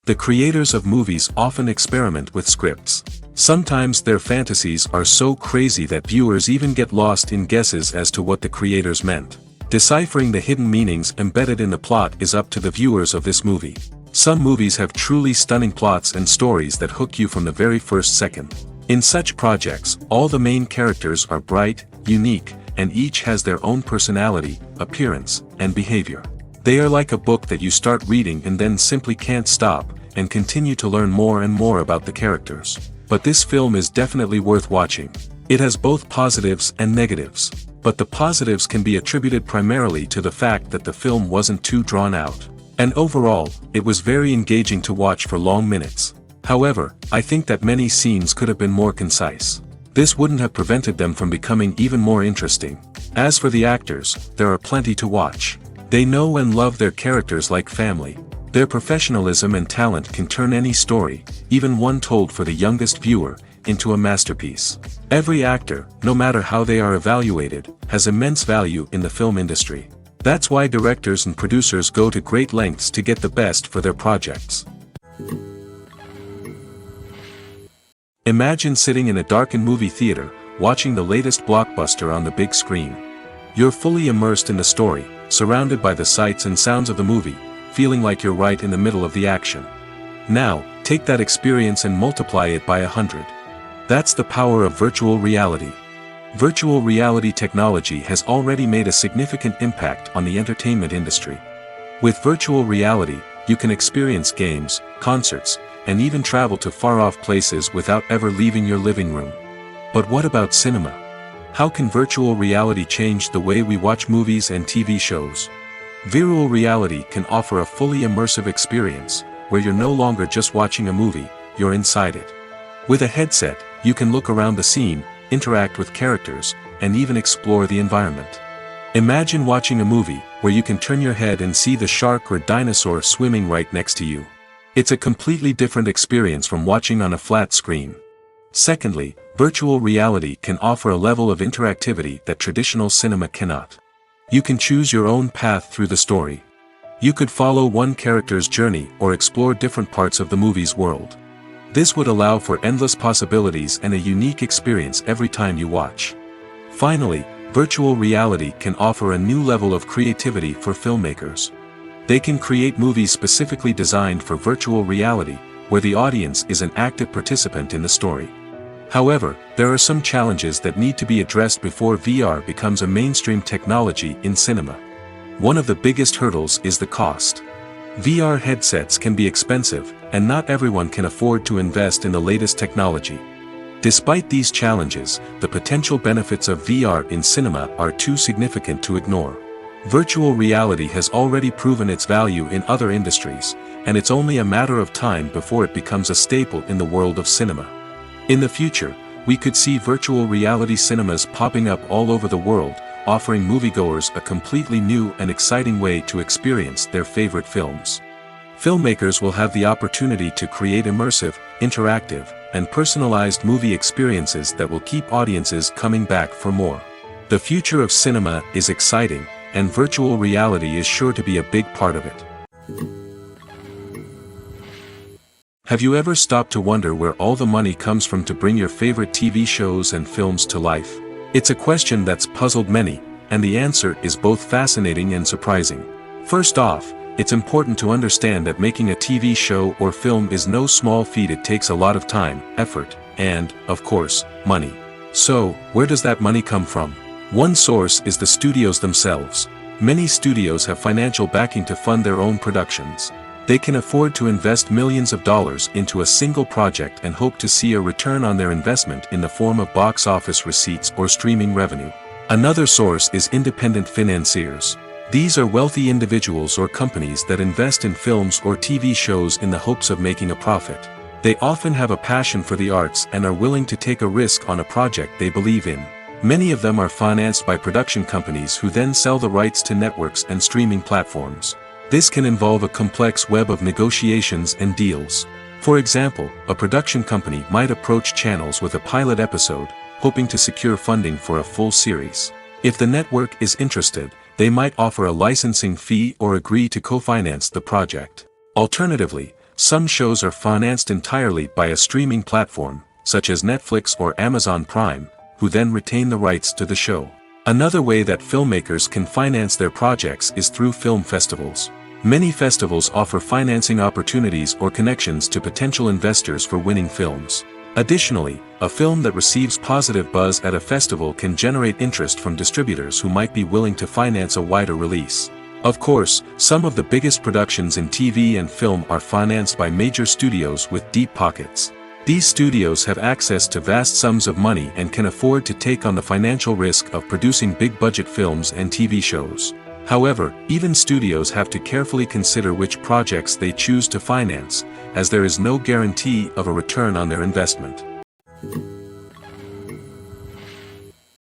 The creators of movies often experiment with scripts. Sometimes their fantasies are so crazy that viewers even get lost in guesses as to what the creators meant. Deciphering the hidden meanings embedded in the plot is up to the viewers of this movie. Some movies have truly stunning plots and stories that hook you from the very first second. In such projects, all the main characters are bright, unique, and each has their own personality, appearance, and behavior. They are like a book that you start reading and then simply can't stop, and continue to learn more and more about the characters. But this film is definitely worth watching. It has both positives and negatives. But the positives can be attributed primarily to the fact that the film wasn't too drawn out. And overall, it was very engaging to watch for long minutes. However, I think that many scenes could have been more concise. This wouldn't have prevented them from becoming even more interesting. As for the actors, there are plenty to watch. They know and love their characters like family. Their professionalism and talent can turn any story, even one told for the youngest viewer, into a masterpiece. Every actor, no matter how they are evaluated, has immense value in the film industry. That's why directors and producers go to great lengths to get the best for their projects. Imagine sitting in a darkened movie theater, watching the latest blockbuster on the big screen. You're fully immersed in the story, surrounded by the sights and sounds of the movie, feeling like you're right in the middle of the action. Now, take that experience and multiply it by 100. That's the power of virtual reality. Virtual reality technology has already made a significant impact on the entertainment industry. With virtual reality, you can experience games, concerts, and even travel to far-off places without ever leaving your living room. But what about cinema? How can virtual reality change the way we watch movies and TV shows? Virtual reality can offer a fully immersive experience, where you're no longer just watching a movie, you're inside it. With a headset, you can look around the scene, interact with characters, and even explore the environment. Imagine watching a movie, where you can turn your head and see the shark or dinosaur swimming right next to you. It's a completely different experience from watching on a flat screen. Secondly, virtual reality can offer a level of interactivity that traditional cinema cannot. You can choose your own path through the story. You could follow one character's journey or explore different parts of the movie's world. This would allow for endless possibilities and a unique experience every time you watch. Finally, virtual reality can offer a new level of creativity for filmmakers. They can create movies specifically designed for virtual reality, where the audience is an active participant in the story. However, there are some challenges that need to be addressed before VR becomes a mainstream technology in cinema. One of the biggest hurdles is the cost. VR headsets can be expensive, and not everyone can afford to invest in the latest technology. Despite these challenges, the potential benefits of VR in cinema are too significant to ignore. Virtual reality has already proven its value in other industries, and it's only a matter of time before it becomes a staple in the world of cinema. In the future, we could see virtual reality cinemas popping up all over the world, offering moviegoers a completely new and exciting way to experience their favorite films. Filmmakers will have the opportunity to create immersive, interactive, and personalized movie experiences that will keep audiences coming back for more. The future of cinema is exciting, and virtual reality is sure to be a big part of it. Have you ever stopped to wonder where all the money comes from to bring your favorite TV shows and films to life? It's a question that's puzzled many, and the answer is both fascinating and surprising. First off, it's important to understand that making a TV show or film is no small feat. It takes a lot of time, effort, and, of course, money. So, where does that money come from? One source is the studios themselves. Many studios have financial backing to fund their own productions. They can afford to invest millions of dollars into a single project and hope to see a return on their investment in the form of box office receipts or streaming revenue. Another source is independent financiers. These are wealthy individuals or companies that invest in films or TV shows in the hopes of making a profit. They often have a passion for the arts and are willing to take a risk on a project they believe in. Many of them are financed by production companies who then sell the rights to networks and streaming platforms. This can involve a complex web of negotiations and deals. For example, a production company might approach channels with a pilot episode, hoping to secure funding for a full series. If the network is interested, they might offer a licensing fee or agree to co-finance the project. Alternatively, Some shows are financed entirely by a streaming platform, such as Netflix or Amazon Prime, who then retain the rights to the show. Another way that filmmakers can finance their projects is through film festivals. Many festivals offer financing opportunities or connections to potential investors for winning films. Additionally, a film that receives positive buzz at a festival can generate interest from distributors who might be willing to finance a wider release. Of course, some of the biggest productions in TV and film are financed by major studios with deep pockets. These studios have access to vast sums of money and can afford to take on the financial risk of producing big-budget films and TV shows. However, even studios have to carefully consider which projects they choose to finance, as there is no guarantee of a return on their investment.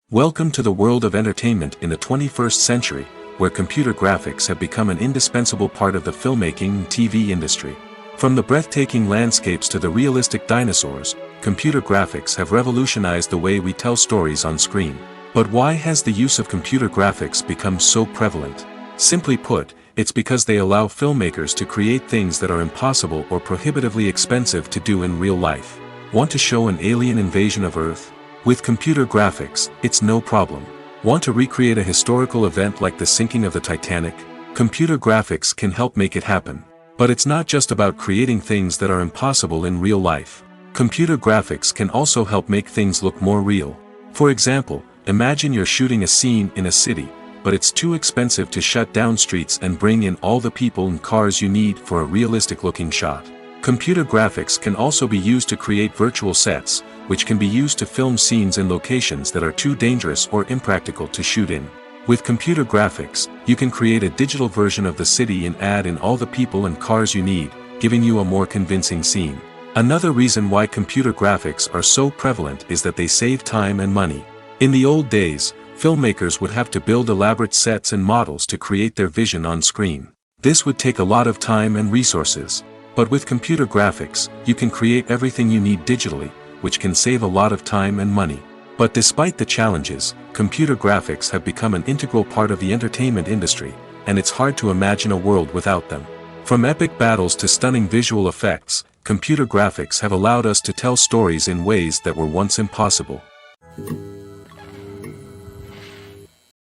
Welcome to the world of entertainment in the 21st century, where computer graphics have become an indispensable part of the filmmaking and TV industry. From the breathtaking landscapes to the realistic dinosaurs, computer graphics have revolutionized the way we tell stories on screen. But why has the use of computer graphics become so prevalent? Simply put, it's because they allow filmmakers to create things that are impossible or prohibitively expensive to do in real life. Want to show an alien invasion of Earth? With computer graphics, it's no problem. Want to recreate a historical event like the sinking of the Titanic? Computer graphics can help make it happen. But it's not just about creating things that are impossible in real life. Computer graphics can also help make things look more real. For example, imagine you're shooting a scene in a city, but it's too expensive to shut down streets and bring in all the people and cars you need for a realistic-looking shot. Computer graphics can also be used to create virtual sets, which can be used to film scenes in locations that are too dangerous or impractical to shoot in. With computer graphics, you can create a digital version of the city and add in all the people and cars you need, giving you a more convincing scene. Another reason why computer graphics are so prevalent is that they save time and money. In the old days, filmmakers would have to build elaborate sets and models to create their vision on screen. This would take a lot of time and resources. But with computer graphics, you can create everything you need digitally, which can save a lot of time and money. But despite the challenges, computer graphics have become an integral part of the entertainment industry, and it's hard to imagine a world without them. From epic battles to stunning visual effects, computer graphics have allowed us to tell stories in ways that were once impossible.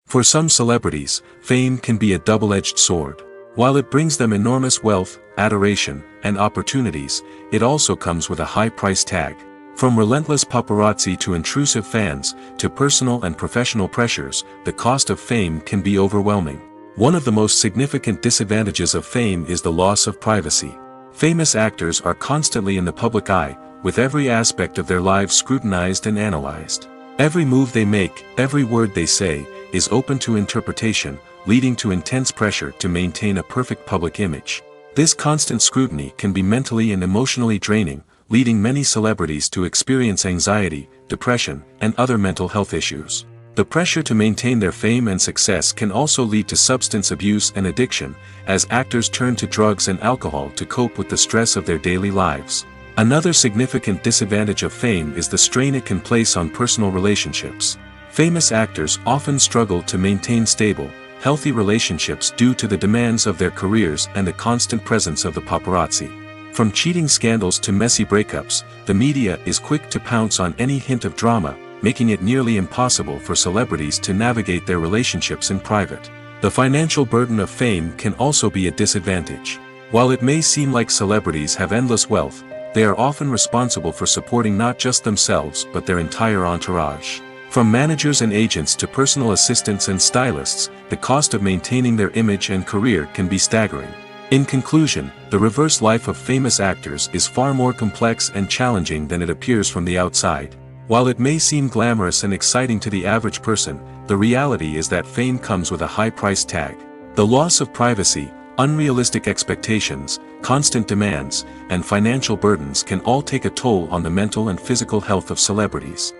For some celebrities, fame can be a double-edged sword. While it brings them enormous wealth, adoration, and opportunities, it also comes with a high price tag. From relentless paparazzi to intrusive fans, to personal and professional pressures, the cost of fame can be overwhelming. One of the most significant disadvantages of fame is the loss of privacy. Famous actors are constantly in the public eye, with every aspect of their lives scrutinized and analyzed. Every move they make, every word they say, is open to interpretation, leading to intense pressure to maintain a perfect public image. This constant scrutiny can be mentally and emotionally draining, leading many celebrities to experience anxiety, depression, and other mental health issues. The pressure to maintain their fame and success can also lead to substance abuse and addiction, as actors turn to drugs and alcohol to cope with the stress of their daily lives. Another significant disadvantage of fame is the strain it can place on personal relationships. Famous actors often struggle to maintain stable, healthy relationships due to the demands of their careers and the constant presence of the paparazzi. From cheating scandals to messy breakups, the media is quick to pounce on any hint of drama, making it nearly impossible for celebrities to navigate their relationships in private. The financial burden of fame can also be a disadvantage. While it may seem like celebrities have endless wealth, they are often responsible for supporting not just themselves but their entire entourage. From managers and agents to personal assistants and stylists, the cost of maintaining their image and career can be staggering. In conclusion, the reverse life of famous actors is far more complex and challenging than it appears from the outside. While it may seem glamorous and exciting to the average person, the reality is that fame comes with a high price tag. The loss of privacy, unrealistic expectations, constant demands, and financial burdens can all take a toll on the mental and physical health of celebrities.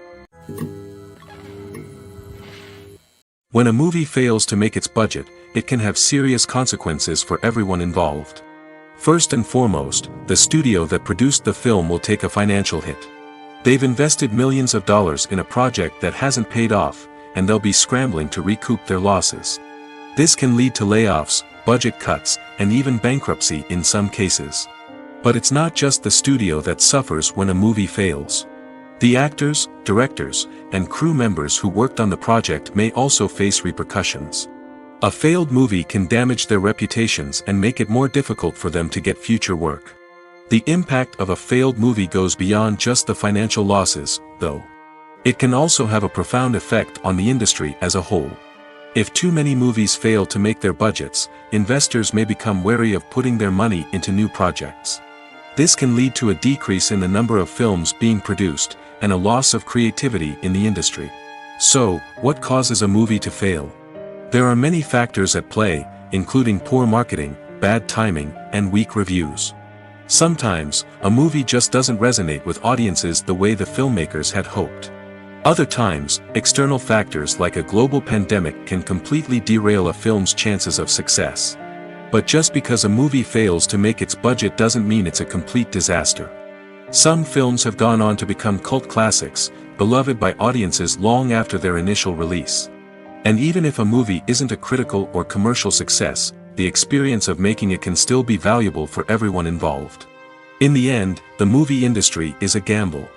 When a movie fails to make its budget, it can have serious consequences for everyone involved. First and foremost, the studio that produced the film will take a financial hit. They've invested millions of dollars in a project that hasn't paid off, and they'll be scrambling to recoup their losses. This can lead to layoffs, budget cuts, and even bankruptcy in some cases. But it's not just the studio that suffers when a movie fails. The actors, directors, and crew members who worked on the project may also face repercussions. A failed movie can damage their reputations and make it more difficult for them to get future work. The impact of a failed movie goes beyond just the financial losses, though. It can also have a profound effect on the industry as a whole. If too many movies fail to make their budgets, investors may become wary of putting their money into new projects. This can lead to a decrease in the number of films being produced, and a loss of creativity in the industry. So, what causes a movie to fail? There are many factors at play, including poor marketing, bad timing, and weak reviews. Sometimes, a movie just doesn't resonate with audiences the way the filmmakers had hoped. Other times, external factors like a global pandemic can completely derail a film's chances of success. But just because a movie fails to make its budget doesn't mean it's a complete disaster. Some films have gone on to become cult classics, beloved by audiences long after their initial release. And even if a movie isn't a critical or commercial success, the experience of making it can still be valuable for everyone involved. In the end, the movie industry is a gamble.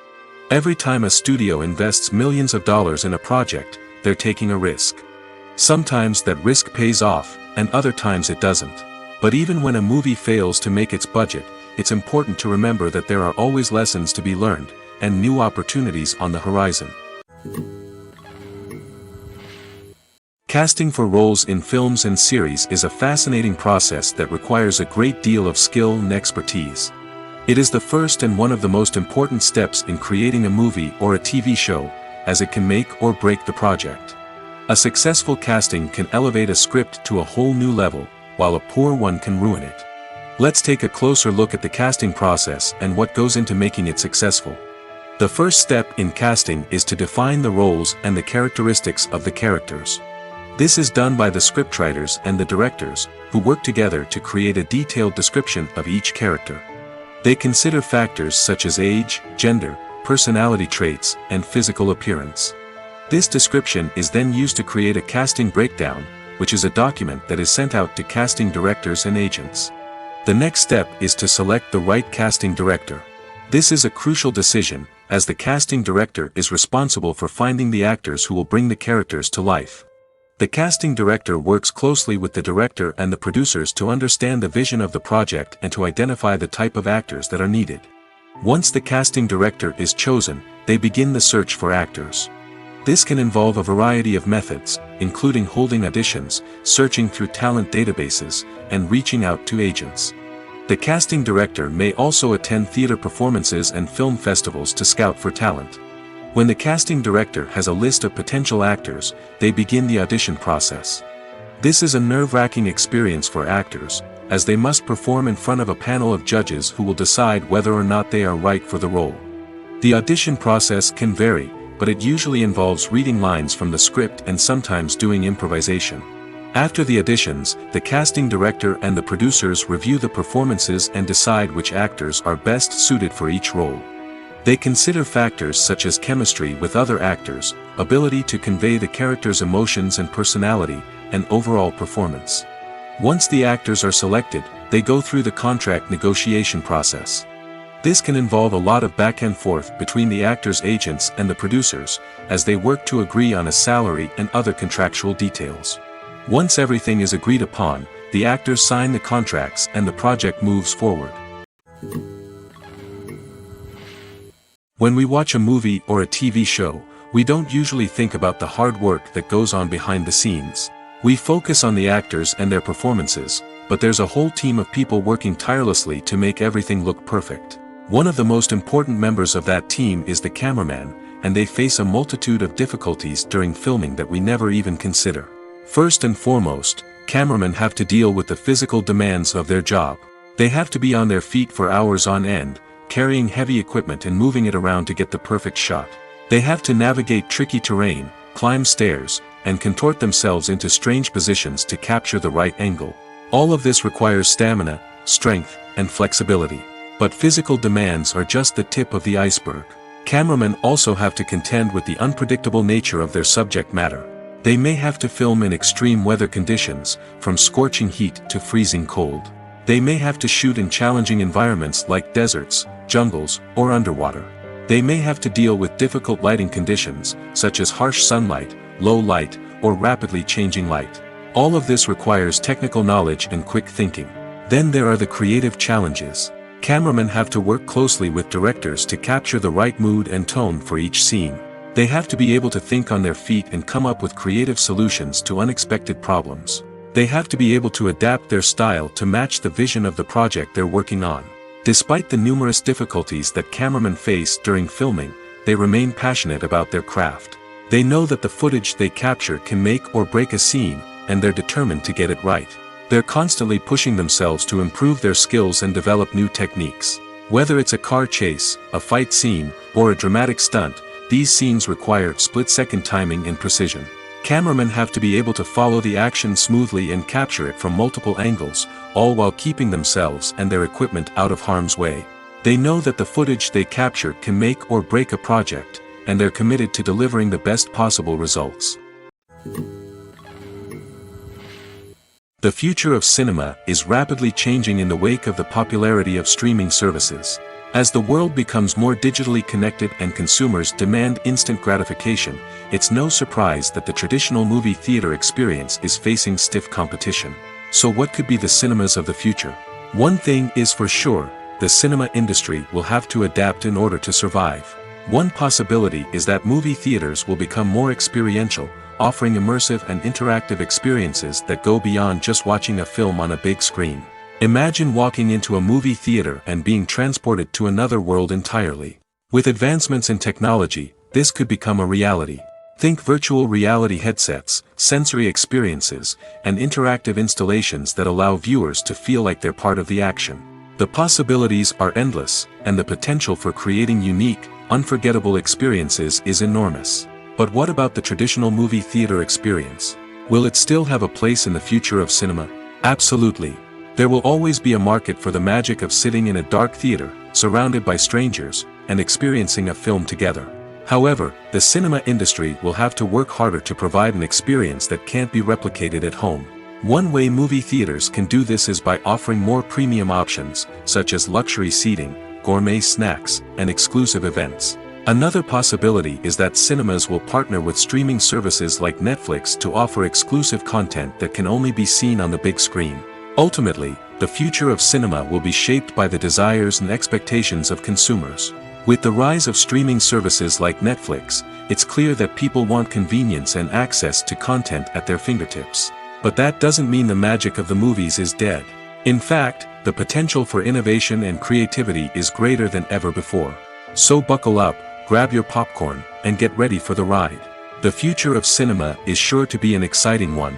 Every time a studio invests millions of dollars in a project, they're taking a risk. Sometimes that risk pays off, and other times it doesn't. But even when a movie fails to make its budget, it's important to remember that there are always lessons to be learned, and new opportunities on the horizon. Casting for roles in films and series is a fascinating process that requires a great deal of skill and expertise. It is the first and one of the most important steps in creating a movie or a TV show, as it can make or break the project. A successful casting can elevate a script to a whole new level, while a poor one can ruin it. Let's take a closer look at the casting process and what goes into making it successful. The first step in casting is to define the roles and the characteristics of the characters. This is done by the scriptwriters and the directors, who work together to create a detailed description of each character. They consider factors such as age, gender, personality traits, and physical appearance. This description is then used to create a casting breakdown, which is a document that is sent out to casting directors and agents. The next step is to select the right casting director. This is a crucial decision, as the casting director is responsible for finding the actors who will bring the characters to life. The casting director works closely with the director and the producers to understand the vision of the project and to identify the type of actors that are needed. Once the casting director is chosen, they begin the search for actors. This can involve a variety of methods, including holding auditions, searching through talent databases, and reaching out to agents. The casting director may also attend theater performances and film festivals to scout for talent. When the casting director has a list of potential actors, they begin the audition process. This is a nerve-wracking experience for actors, as they must perform in front of a panel of judges who will decide whether or not they are right for the role. The audition process can vary, but it usually involves reading lines from the script and sometimes doing improvisation. After the auditions, the casting director and the producers review the performances and decide which actors are best suited for each role. They consider factors such as chemistry with other actors, ability to convey the character's emotions and personality, and overall performance. Once the actors are selected, they go through the contract negotiation process. This can involve a lot of back and forth between the actors' agents and the producers, as they work to agree on a salary and other contractual details. Once everything is agreed upon, the actors sign the contracts and the project moves forward. When we watch a movie or a TV show, we don't usually think about the hard work that goes on behind the scenes. We focus on the actors and their performances, but there's a whole team of people working tirelessly to make everything look perfect. One of the most important members of that team is the cameraman, and they face a multitude of difficulties during filming that we never even consider. First and foremost, cameramen have to deal with the physical demands of their job. They have to be on their feet for hours on end, carrying heavy equipment and moving it around to get the perfect shot. They have to navigate tricky terrain, climb stairs, and contort themselves into strange positions to capture the right angle. All of this requires stamina, strength, and flexibility. But physical demands are just the tip of the iceberg. Cameramen also have to contend with the unpredictable nature of their subject matter. They may have to film in extreme weather conditions, from scorching heat to freezing cold. They may have to shoot in challenging environments like deserts, jungles, or underwater. They may have to deal with difficult lighting conditions, such as harsh sunlight, low light, or rapidly changing light. All of this requires technical knowledge and quick thinking. Then there are the creative challenges. Cameramen have to work closely with directors to capture the right mood and tone for each scene. They have to be able to think on their feet and come up with creative solutions to unexpected problems. They have to be able to adapt their style to match the vision of the project they're working on. Despite the numerous difficulties that cameramen face during filming, they remain passionate about their craft. They know that the footage they capture can make or break a scene, and they're determined to get it right. They're constantly pushing themselves to improve their skills and develop new techniques. Whether it's a car chase, a fight scene, or a dramatic stunt, these scenes require split-second timing and precision. Cameramen have to be able to follow the action smoothly and capture it from multiple angles, all while keeping themselves and their equipment out of harm's way. They know that the footage they capture can make or break a project, and they're committed to delivering the best possible results. The future of cinema is rapidly changing in the wake of the popularity of streaming services. As the world becomes more digitally connected and consumers demand instant gratification, it's no surprise that the traditional movie theater experience is facing stiff competition. So what could be the cinemas of the future? One thing is for sure, the cinema industry will have to adapt in order to survive. One possibility is that movie theaters will become more experiential, offering immersive and interactive experiences that go beyond just watching a film on a big screen. Imagine walking into a movie theater and being transported to another world entirely. With advancements in technology, this could become a reality. Think virtual reality headsets, sensory experiences, and interactive installations that allow viewers to feel like they're part of the action. The possibilities are endless, and the potential for creating unique, unforgettable experiences is enormous. But what about the traditional movie theater experience? Will it still have a place in the future of cinema? Absolutely. There will always be a market for the magic of sitting in a dark theater, surrounded by strangers, and experiencing a film together. However, the cinema industry will have to work harder to provide an experience that can't be replicated at home. One way movie theaters can do this is by offering more premium options, such as luxury seating, gourmet snacks, and exclusive events. Another possibility is that cinemas will partner with streaming services like Netflix to offer exclusive content that can only be seen on the big screen. Ultimately, the future of cinema will be shaped by the desires and expectations of consumers. With the rise of streaming services like Netflix, it's clear that people want convenience and access to content at their fingertips. But that doesn't mean the magic of the movies is dead. In fact, the potential for innovation and creativity is greater than ever before. So buckle up, grab your popcorn, and get ready for the ride. The future of cinema is sure to be an exciting one.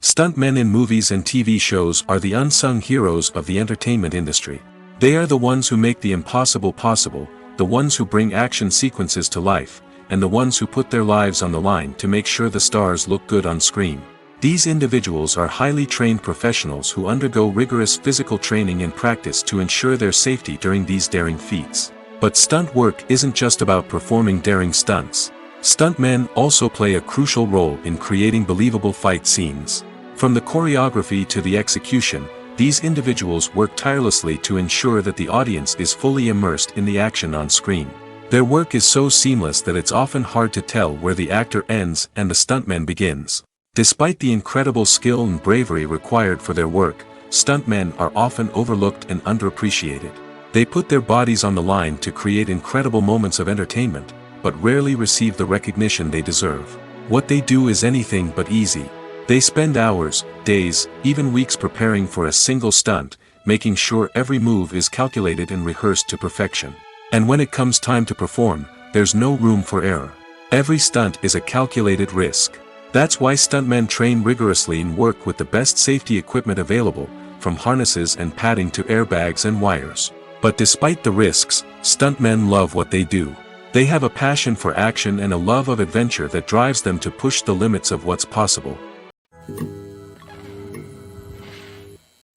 Stuntmen in movies and TV shows are the unsung heroes of the entertainment industry. They are the ones who make the impossible possible, the ones who bring action sequences to life, and the ones who put their lives on the line to make sure the stars look good on screen. These individuals are highly trained professionals who undergo rigorous physical training and practice to ensure their safety during these daring feats. But stunt work isn't just about performing daring stunts. Stuntmen also play a crucial role in creating believable fight scenes. From the choreography to the execution, these individuals work tirelessly to ensure that the audience is fully immersed in the action on screen. Their work is so seamless that it's often hard to tell where the actor ends and the stuntman begins. Despite the incredible skill and bravery required for their work, stuntmen are often overlooked and underappreciated. They put their bodies on the line to create incredible moments of entertainment, but rarely receive the recognition they deserve. What they do is anything but easy. They spend hours, days, even weeks preparing for a single stunt, making sure every move is calculated and rehearsed to perfection. And when it comes time to perform, there's no room for error. Every stunt is a calculated risk. That's why stuntmen train rigorously and work with the best safety equipment available, from harnesses and padding to airbags and wires. But despite the risks, stuntmen love what they do. They have a passion for action and a love of adventure that drives them to push the limits of what's possible.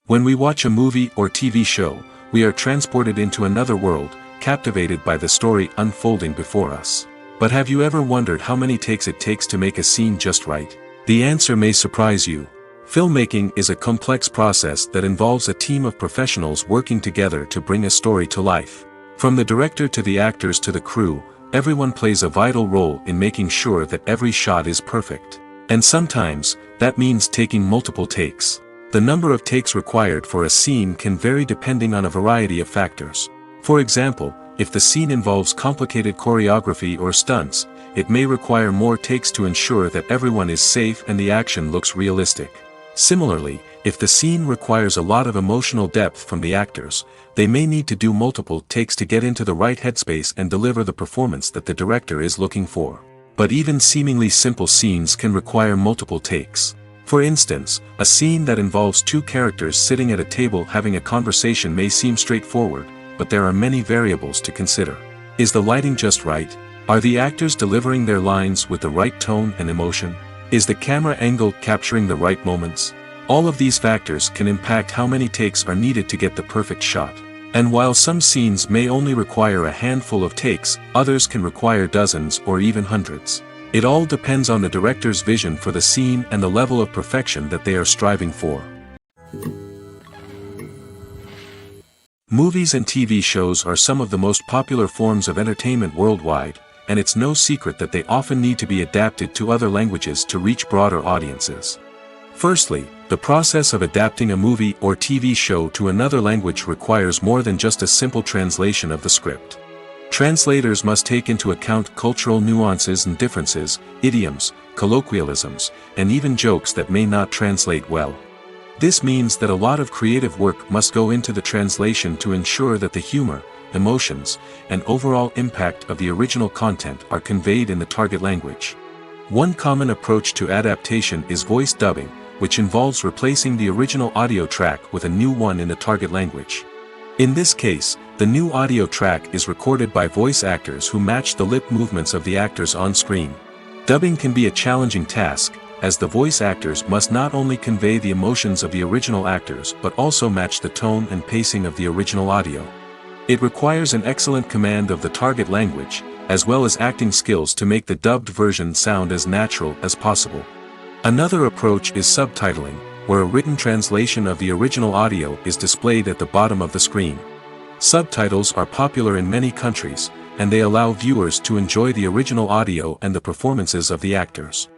When we watch a movie or TV show, we are transported into another world, captivated by the story unfolding before us. But have you ever wondered how many takes it takes to make a scene just right? The answer may surprise you. Filmmaking is a complex process that involves a team of professionals working together to bring a story to life. From the director to the actors to the crew, everyone plays a vital role in making sure that every shot is perfect. And sometimes, that means taking multiple takes. The number of takes required for a scene can vary depending on a variety of factors. For example, if the scene involves complicated choreography or stunts, it may require more takes to ensure that everyone is safe and the action looks realistic. Similarly, if the scene requires a lot of emotional depth from the actors, they may need to do multiple takes to get into the right headspace and deliver the performance that the director is looking for. But even seemingly simple scenes can require multiple takes. For instance, a scene that involves two characters sitting at a table having a conversation may seem straightforward, but there are many variables to consider. Is the lighting just right? Are the actors delivering their lines with the right tone and emotion? Is the camera angle capturing the right moments? All of these factors can impact how many takes are needed to get the perfect shot. And while some scenes may only require a handful of takes, others can require dozens or even hundreds. It all depends on the director's vision for the scene and the level of perfection that they are striving for. Movies and TV shows are some of the most popular forms of entertainment worldwide, and it's no secret that they often need to be adapted to other languages to reach broader audiences. Firstly, the process of adapting a movie or TV show to another language requires more than just a simple translation of the script. Translators must take into account cultural nuances and differences, idioms, colloquialisms, and even jokes that may not translate well. This means that a lot of creative work must go into the translation to ensure that the humor, emotions, and overall impact of the original content are conveyed in the target language. One common approach to adaptation is voice dubbing, which involves replacing the original audio track with a new one in the target language. In this case, the new audio track is recorded by voice actors who match the lip movements of the actors on screen. Dubbing can be a challenging task, as the voice actors must not only convey the emotions of the original actors but also match the tone and pacing of the original audio. It requires an excellent command of the target language, as well as acting skills to make the dubbed version sound as natural as possible. Another approach is subtitling, where a written translation of the original audio is displayed at the bottom of the screen. Subtitles are popular in many countries, and they allow viewers to enjoy the original audio and the performances of the actors.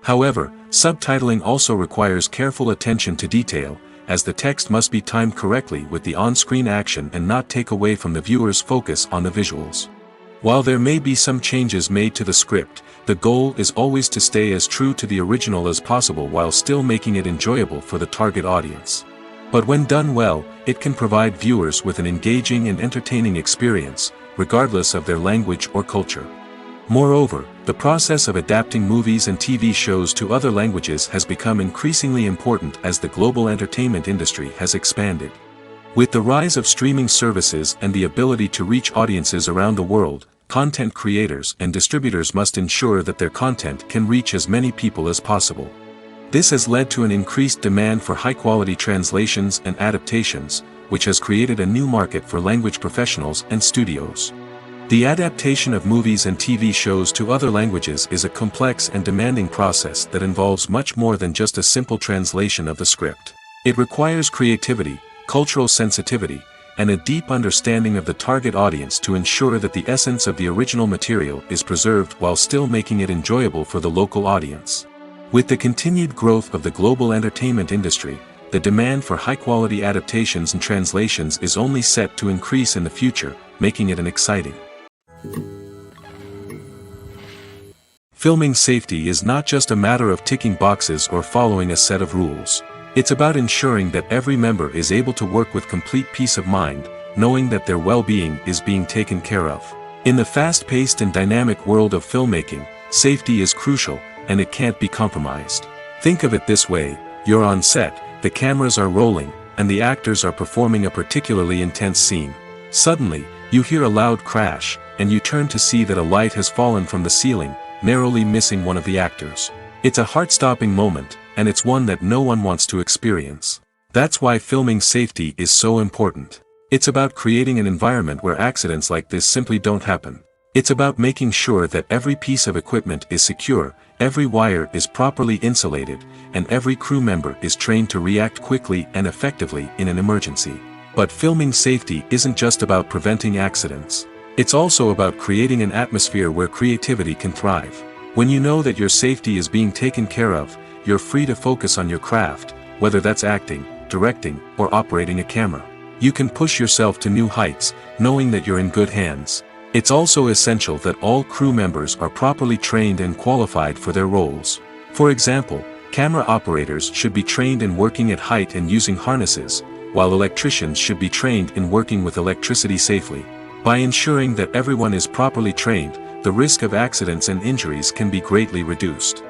However, subtitling also requires careful attention to detail, as the text must be timed correctly with the on-screen action and not take away from the viewer's focus on the visuals. While there may be some changes made to the script, the goal is always to stay as true to the original as possible while still making it enjoyable for the target audience. But when done well, it can provide viewers with an engaging and entertaining experience, regardless of their language or culture. Moreover, the process of adapting movies and TV shows to other languages has become increasingly important as the global entertainment industry has expanded. With the rise of streaming services and the ability to reach audiences around the world, content creators and distributors must ensure that their content can reach as many people as possible. This has led to an increased demand for high-quality translations and adaptations, which has created a new market for language professionals and studios. The adaptation of movies and TV shows to other languages is a complex and demanding process that involves much more than just a simple translation of the script. It requires creativity, cultural sensitivity, and a deep understanding of the target audience to ensure that the essence of the original material is preserved while still making it enjoyable for the local audience. With the continued growth of the global entertainment industry, the demand for high-quality adaptations and translations is only set to increase in the future, making it an exciting. Filming safety is not just a matter of ticking boxes or following a set of rules. It's about ensuring that every member is able to work with complete peace of mind, knowing that their well-being is being taken care of. In the fast-paced and dynamic world of filmmaking, safety is crucial, and it can't be compromised. Think of it this way: you're on set, the cameras are rolling, and the actors are performing a particularly intense scene. Suddenly, you hear a loud crash, and you turn to see that a light has fallen from the ceiling, narrowly missing one of the actors. It's a heart-stopping moment, and it's one that no one wants to experience. That's why filming safety is so important. It's about creating an environment where accidents like this simply don't happen. It's about making sure that every piece of equipment is secure, every wire is properly insulated, and every crew member is trained to react quickly and effectively in an emergency. But filming safety isn't just about preventing accidents. It's also about creating an atmosphere where creativity can thrive. When you know that your safety is being taken care of, you're free to focus on your craft, whether that's acting, directing, or operating a camera. You can push yourself to new heights, knowing that you're in good hands. It's also essential that all crew members are properly trained and qualified for their roles. For example, camera operators should be trained in working at height and using harnesses, while electricians should be trained in working with electricity safely. By ensuring that everyone is properly trained, the risk of accidents and injuries can be greatly reduced.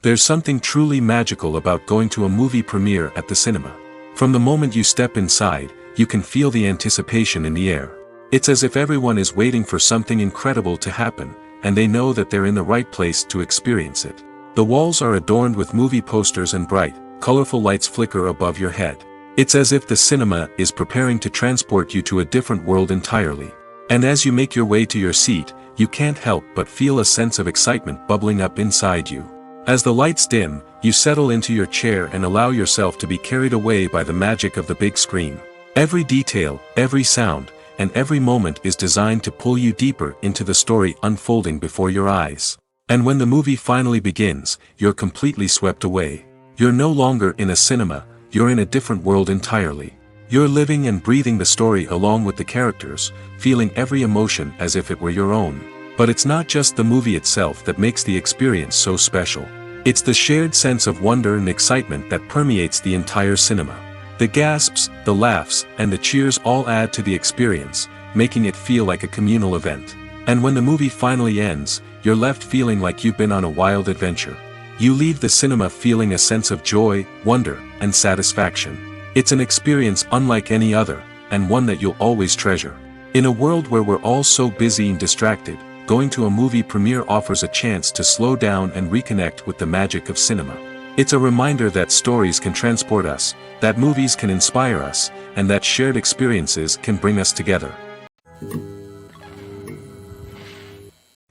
There's something truly magical about going to a movie premiere at the cinema. From the moment you step inside, you can feel the anticipation in the air. It's as if everyone is waiting for something incredible to happen, and they know that they're in the right place to experience it. The walls are adorned with movie posters and bright, colorful lights flicker above your head. It's as if the cinema is preparing to transport you to a different world entirely. And as you make your way to your seat, you can't help but feel a sense of excitement bubbling up inside you. As the lights dim, you settle into your chair and allow yourself to be carried away by the magic of the big screen. Every detail, every sound, and every moment is designed to pull you deeper into the story unfolding before your eyes. And when the movie finally begins, you're completely swept away. You're no longer in a cinema, you're in a different world entirely. You're living and breathing the story along with the characters, feeling every emotion as if it were your own. But it's not just the movie itself that makes the experience so special. It's the shared sense of wonder and excitement that permeates the entire cinema. The gasps, the laughs, and the cheers all add to the experience, making it feel like a communal event. And when the movie finally ends, you're left feeling like you've been on a wild adventure. You leave the cinema feeling a sense of joy, wonder, and satisfaction. It's an experience unlike any other, and one that you'll always treasure. In a world where we're all so busy and distracted, going to a movie premiere offers a chance to slow down and reconnect with the magic of cinema. It's a reminder that stories can transport us, that movies can inspire us, and that shared experiences can bring us together.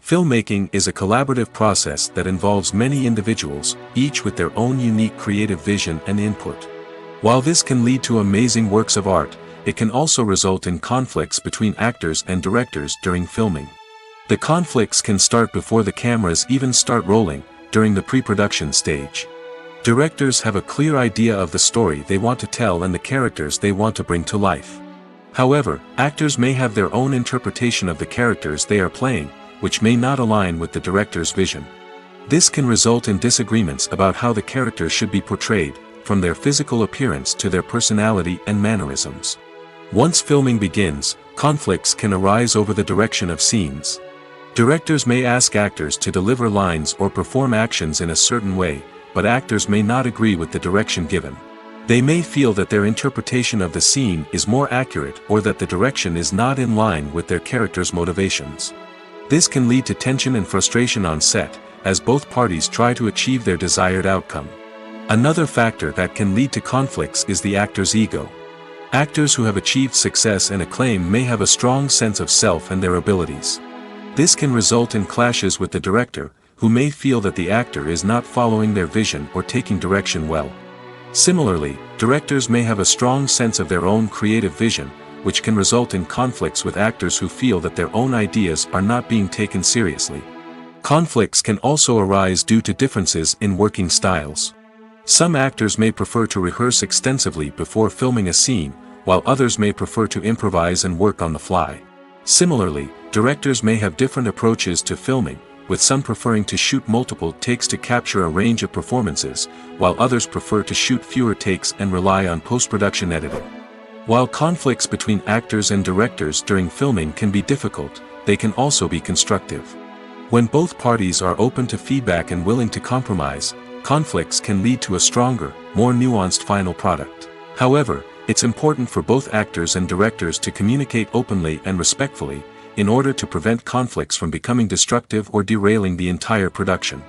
Filmmaking is a collaborative process that involves many individuals, each with their own unique creative vision and input. While this can lead to amazing works of art, it can also result in conflicts between actors and directors during filming. The conflicts can start before the cameras even start rolling, during the pre-production stage. Directors have a clear idea of the story they want to tell and the characters they want to bring to life. However, actors may have their own interpretation of the characters they are playing, which may not align with the director's vision. This can result in disagreements about how the characters should be portrayed, from their physical appearance to their personality and mannerisms. Once filming begins, conflicts can arise over the direction of scenes. Directors may ask actors to deliver lines or perform actions in a certain way, but actors may not agree with the direction given. They may feel that their interpretation of the scene is more accurate or that the direction is not in line with their character's motivations. This can lead to tension and frustration on set, as both parties try to achieve their desired outcome. Another factor that can lead to conflicts is the actor's ego. Actors who have achieved success and acclaim may have a strong sense of self and their abilities. This can result in clashes with the director, who may feel that the actor is not following their vision or taking direction well. Similarly, directors may have a strong sense of their own creative vision, which can result in conflicts with actors who feel that their own ideas are not being taken seriously. Conflicts can also arise due to differences in working styles. Some actors may prefer to rehearse extensively before filming a scene, while others may prefer to improvise and work on the fly. Similarly, directors may have different approaches to filming, with some preferring to shoot multiple takes to capture a range of performances, while others prefer to shoot fewer takes and rely on post-production editing. While conflicts between actors and directors during filming can be difficult, they can also be constructive. When both parties are open to feedback and willing to compromise, conflicts can lead to a stronger, more nuanced final product. However, it's important for both actors and directors to communicate openly and respectfully, in order to prevent conflicts from becoming destructive or derailing the entire production.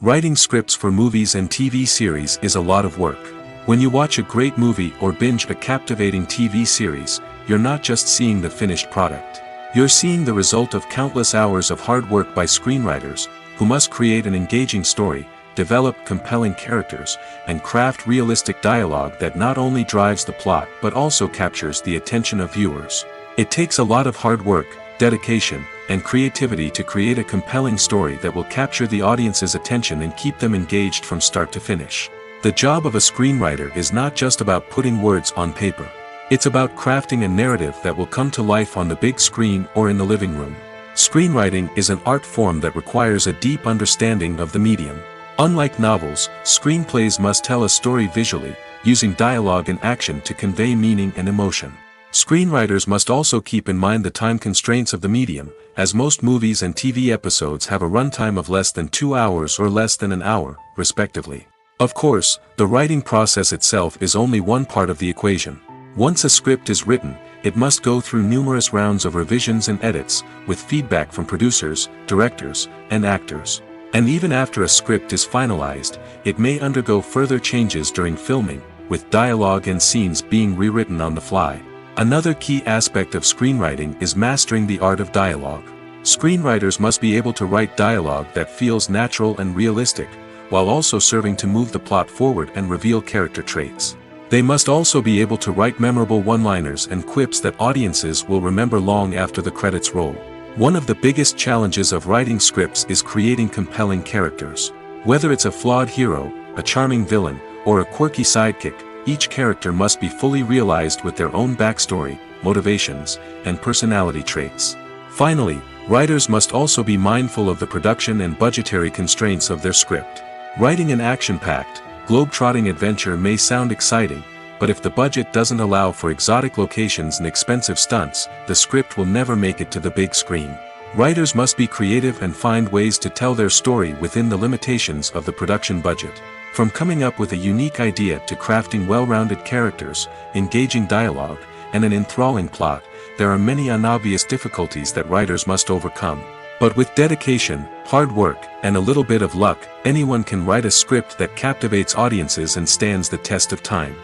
Writing scripts for movies and TV series is a lot of work. When you watch a great movie or binge a captivating TV series, you're not just seeing the finished product. You're seeing the result of countless hours of hard work by screenwriters, who must create an engaging story, develop compelling characters, and craft realistic dialogue that not only drives the plot but also captures the attention of viewers. It takes a lot of hard work, dedication, and creativity to create a compelling story that will capture the audience's attention and keep them engaged from start to finish. The job of a screenwriter is not just about putting words on paper. It's about crafting a narrative that will come to life on the big screen or in the living room. Screenwriting is an art form that requires a deep understanding of the medium. Unlike novels, screenplays must tell a story visually, using dialogue and action to convey meaning and emotion. Screenwriters must also keep in mind the time constraints of the medium, as most movies and TV episodes have a runtime of less than 2 hours or less than an hour, respectively. Of course, the writing process itself is only one part of the equation. Once a script is written, it must go through numerous rounds of revisions and edits, with feedback from producers, directors, and actors. And even after a script is finalized, it may undergo further changes during filming, with dialogue and scenes being rewritten on the fly. Another key aspect of screenwriting is mastering the art of dialogue. Screenwriters must be able to write dialogue that feels natural and realistic, while also serving to move the plot forward and reveal character traits. They must also be able to write memorable one-liners and quips that audiences will remember long after the credits roll. One of the biggest challenges of writing scripts is creating compelling characters. Whether it's a flawed hero, a charming villain, or a quirky sidekick, each character must be fully realized with their own backstory, motivations, and personality traits. Finally, writers must also be mindful of the production and budgetary constraints of their script. Writing an action-packed, globe-trotting adventure may sound exciting, but if the budget doesn't allow for exotic locations and expensive stunts, the script will never make it to the big screen. Writers must be creative and find ways to tell their story within the limitations of the production budget. From coming up with a unique idea to crafting well-rounded characters, engaging dialogue, and an enthralling plot, there are many unobvious difficulties that writers must overcome. But with dedication, hard work, and a little bit of luck, anyone can write a script that captivates audiences and stands the test of time.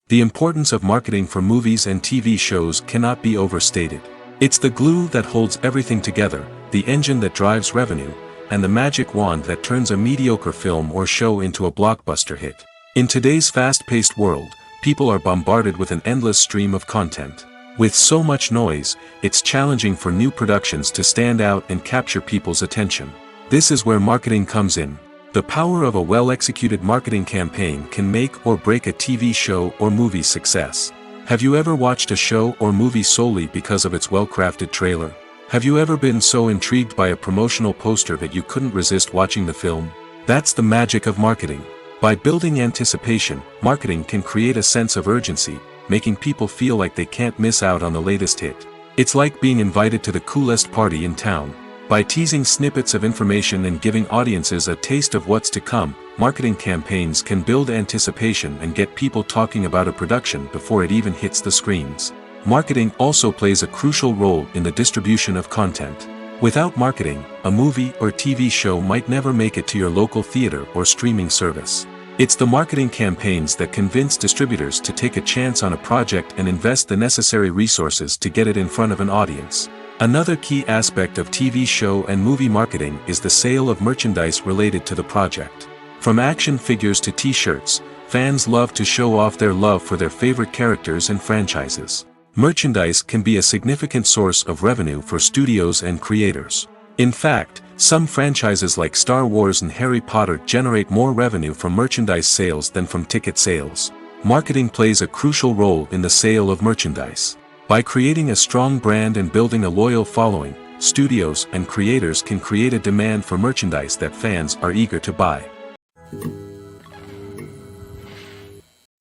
The importance of marketing for movies and TV shows cannot be overstated. It's the glue that holds everything together, the engine that drives revenue, and the magic wand that turns a mediocre film or show into a blockbuster hit. In today's fast-paced world, people are bombarded with an endless stream of content. With so much noise, it's challenging for new productions to stand out and capture people's attention. This is where marketing comes in. The power of a well-executed marketing campaign can make or break a TV show or movie's success. Have you ever watched a show or movie solely because of its well-crafted trailer? Have you ever been so intrigued by a promotional poster that you couldn't resist watching the film? That's the magic of marketing. By building anticipation, marketing can create a sense of urgency, making people feel like they can't miss out on the latest hit. It's like being invited to the coolest party in town. By teasing snippets of information and giving audiences a taste of what's to come, marketing campaigns can build anticipation and get people talking about a production before it even hits the screens. Marketing also plays a crucial role in the distribution of content. Without marketing, a movie or TV show might never make it to your local theater or streaming service. It's the marketing campaigns that convince distributors to take a chance on a project and invest the necessary resources to get it in front of an audience. Another key aspect of TV show and movie marketing is the sale of merchandise related to the project. From action figures to t-shirts, fans love to show off their love for their favorite characters and franchises. Merchandise can be a significant source of revenue for studios and creators. In fact, some franchises like Star Wars and Harry Potter generate more revenue from merchandise sales than from ticket sales. Marketing plays a crucial role in the sale of merchandise. By creating a strong brand and building a loyal following, studios and creators can create a demand for merchandise that fans are eager to buy.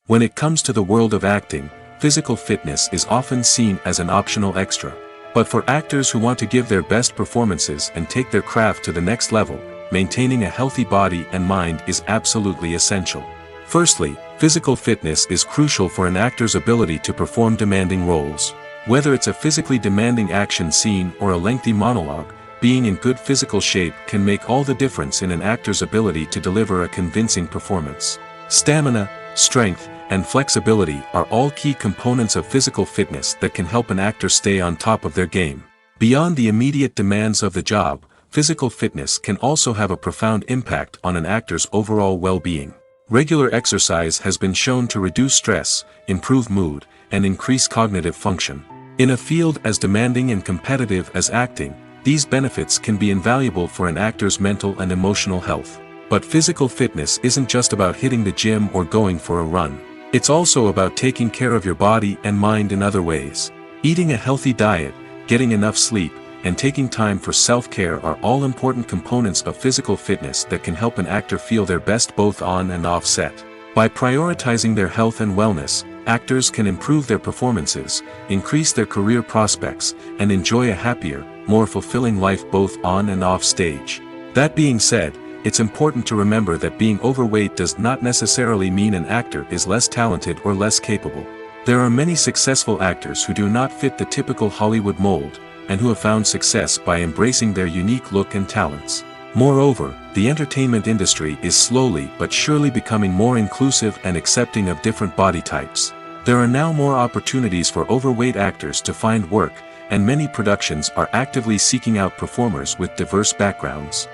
When it comes to the world of acting, physical fitness is often seen as an optional extra. But for actors who want to give their best performances and take their craft to the next level, maintaining a healthy body and mind is absolutely essential. Firstly, physical fitness is crucial for an actor's ability to perform demanding roles. Whether it's a physically demanding action scene or a lengthy monologue, being in good physical shape can make all the difference in an actor's ability to deliver a convincing performance. Stamina, strength, and flexibility are all key components of physical fitness that can help an actor stay on top of their game. Beyond the immediate demands of the job, physical fitness can also have a profound impact on an actor's overall well-being. Regular exercise has been shown to reduce stress, improve mood, and increase cognitive function. In a field as demanding and competitive as acting, these benefits can be invaluable for an actor's mental and emotional health. But physical fitness isn't just about hitting the gym or going for a run. It's also about taking care of your body and mind in other ways. Eating a healthy diet, getting enough sleep, and taking time for self-care are all important components of physical fitness that can help an actor feel their best both on and off set. By prioritizing their health and wellness, actors can improve their performances, increase their career prospects, and enjoy a happier, more fulfilling life both on and off stage. That being said, it's important to remember that being overweight does not necessarily mean an actor is less talented or less capable. There are many successful actors who do not fit the typical Hollywood mold, and who have found success by embracing their unique look and talents. Moreover, the entertainment industry is slowly but surely becoming more inclusive and accepting of different body types. There are now more opportunities for overweight actors to find work, and many productions are actively seeking out performers with diverse backgrounds.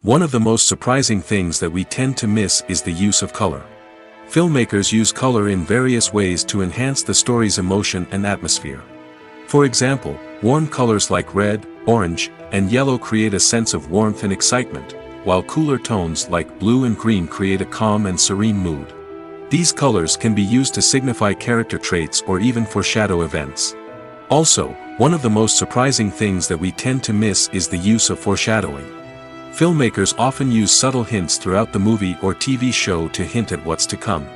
One of the most surprising things that we tend to miss is the use of color. Filmmakers use color in various ways to enhance the story's emotion and atmosphere. For example, warm colors like red, orange, and yellow create a sense of warmth and excitement, while cooler tones like blue and green create a calm and serene mood. These colors can be used to signify character traits or even foreshadow events. Also, one of the most surprising things that we tend to miss is the use of foreshadowing. Filmmakers often use subtle hints throughout the movie or TV show to hint at what's to come.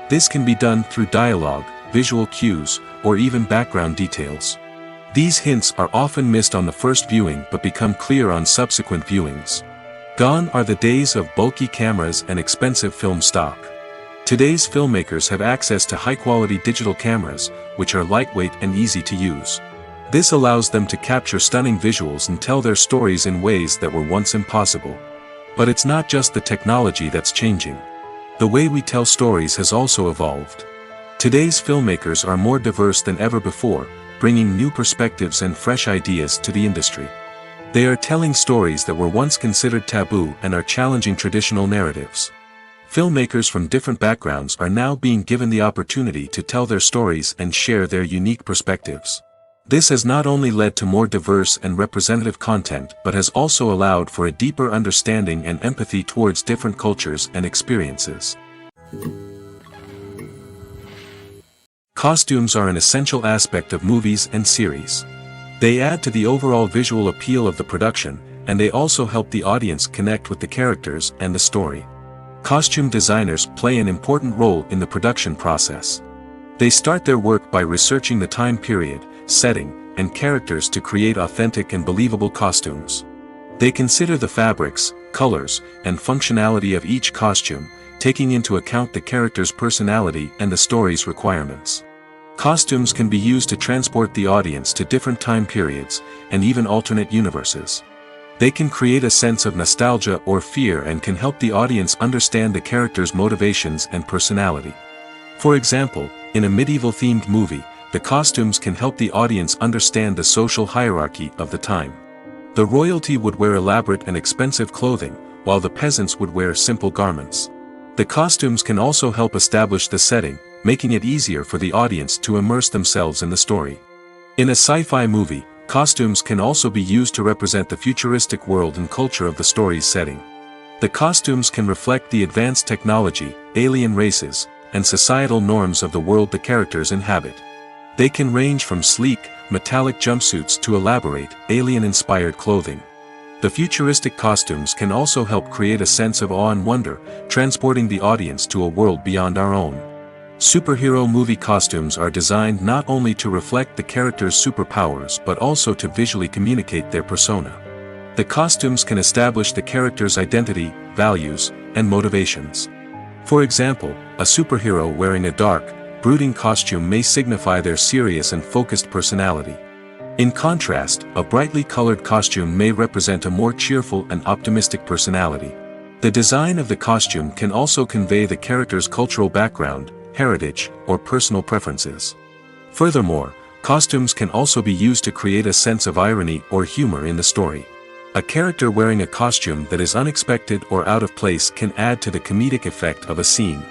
This can be done through dialogue, visual cues, or even background details. These hints are often missed on the first viewing but become clear on subsequent viewings. Gone are the days of bulky cameras and expensive film stock. Today's filmmakers have access to high-quality digital cameras, which are lightweight and easy to use. This allows them to capture stunning visuals and tell their stories in ways that were once impossible. But it's not just the technology that's changing. The way we tell stories has also evolved. Today's filmmakers are more diverse than ever before, bringing new perspectives and fresh ideas to the industry. They are telling stories that were once considered taboo and are challenging traditional narratives. Filmmakers from different backgrounds are now being given the opportunity to tell their stories and share their unique perspectives. This has not only led to more diverse and representative content but has also allowed for a deeper understanding and empathy towards different cultures and experiences. Costumes are an essential aspect of movies and series. They add to the overall visual appeal of the production, and they also help the audience connect with the characters and the story. Costume designers play an important role in the production process. They start their work by researching the time period, setting, and characters to create authentic and believable costumes. They consider the fabrics, colors, and functionality of each costume, taking into account the character's personality and the story's requirements. Costumes can be used to transport the audience to different time periods, and even alternate universes. They can create a sense of nostalgia or fear and can help the audience understand the character's motivations and personality. For example, in a medieval-themed movie, the costumes can help the audience understand the social hierarchy of the time. The royalty would wear elaborate and expensive clothing, while the peasants would wear simple garments. The costumes can also help establish the setting, making it easier for the audience to immerse themselves in the story. In a sci-fi movie, costumes can also be used to represent the futuristic world and culture of the story's setting. The costumes can reflect the advanced technology, alien races, and societal norms of the world the characters inhabit. They can range from sleek, metallic jumpsuits to elaborate, alien-inspired clothing. The futuristic costumes can also help create a sense of awe and wonder, transporting the audience to a world beyond our own. Superhero movie costumes are designed not only to reflect the character's superpowers but also to visually communicate their persona. The costumes can establish the character's identity, values, and motivations. For example, a superhero wearing a dark, brooding costume may signify their serious and focused personality. In contrast, a brightly colored costume may represent a more cheerful and optimistic personality. The design of the costume can also convey the character's cultural background, heritage, or personal preferences. Furthermore, costumes can also be used to create a sense of irony or humor in the story. A character wearing a costume that is unexpected or out of place can add to the comedic effect of a scene.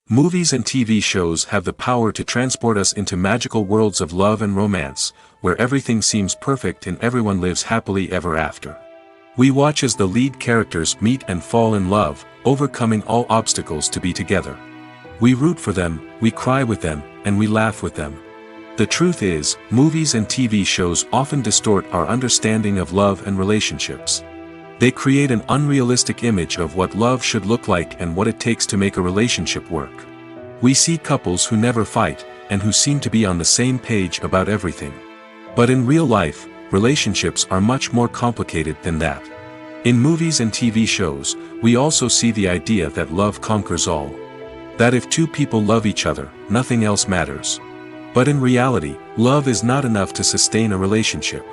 Movies and TV shows have the power to transport us into magical worlds of love and romance, where everything seems perfect and everyone lives happily ever after. We watch as the lead characters meet and fall in love, overcoming all obstacles to be together. We root for them, we cry with them, and we laugh with them. The truth is, movies and TV shows often distort our understanding of love and relationships. They create an unrealistic image of what love should look like and what it takes to make a relationship work. We see couples who never fight, and who seem to be on the same page about everything. But in real life, relationships are much more complicated than that. In movies and TV shows, we also see the idea that love conquers all. That if two people love each other, nothing else matters. But in reality, love is not enough to sustain a relationship.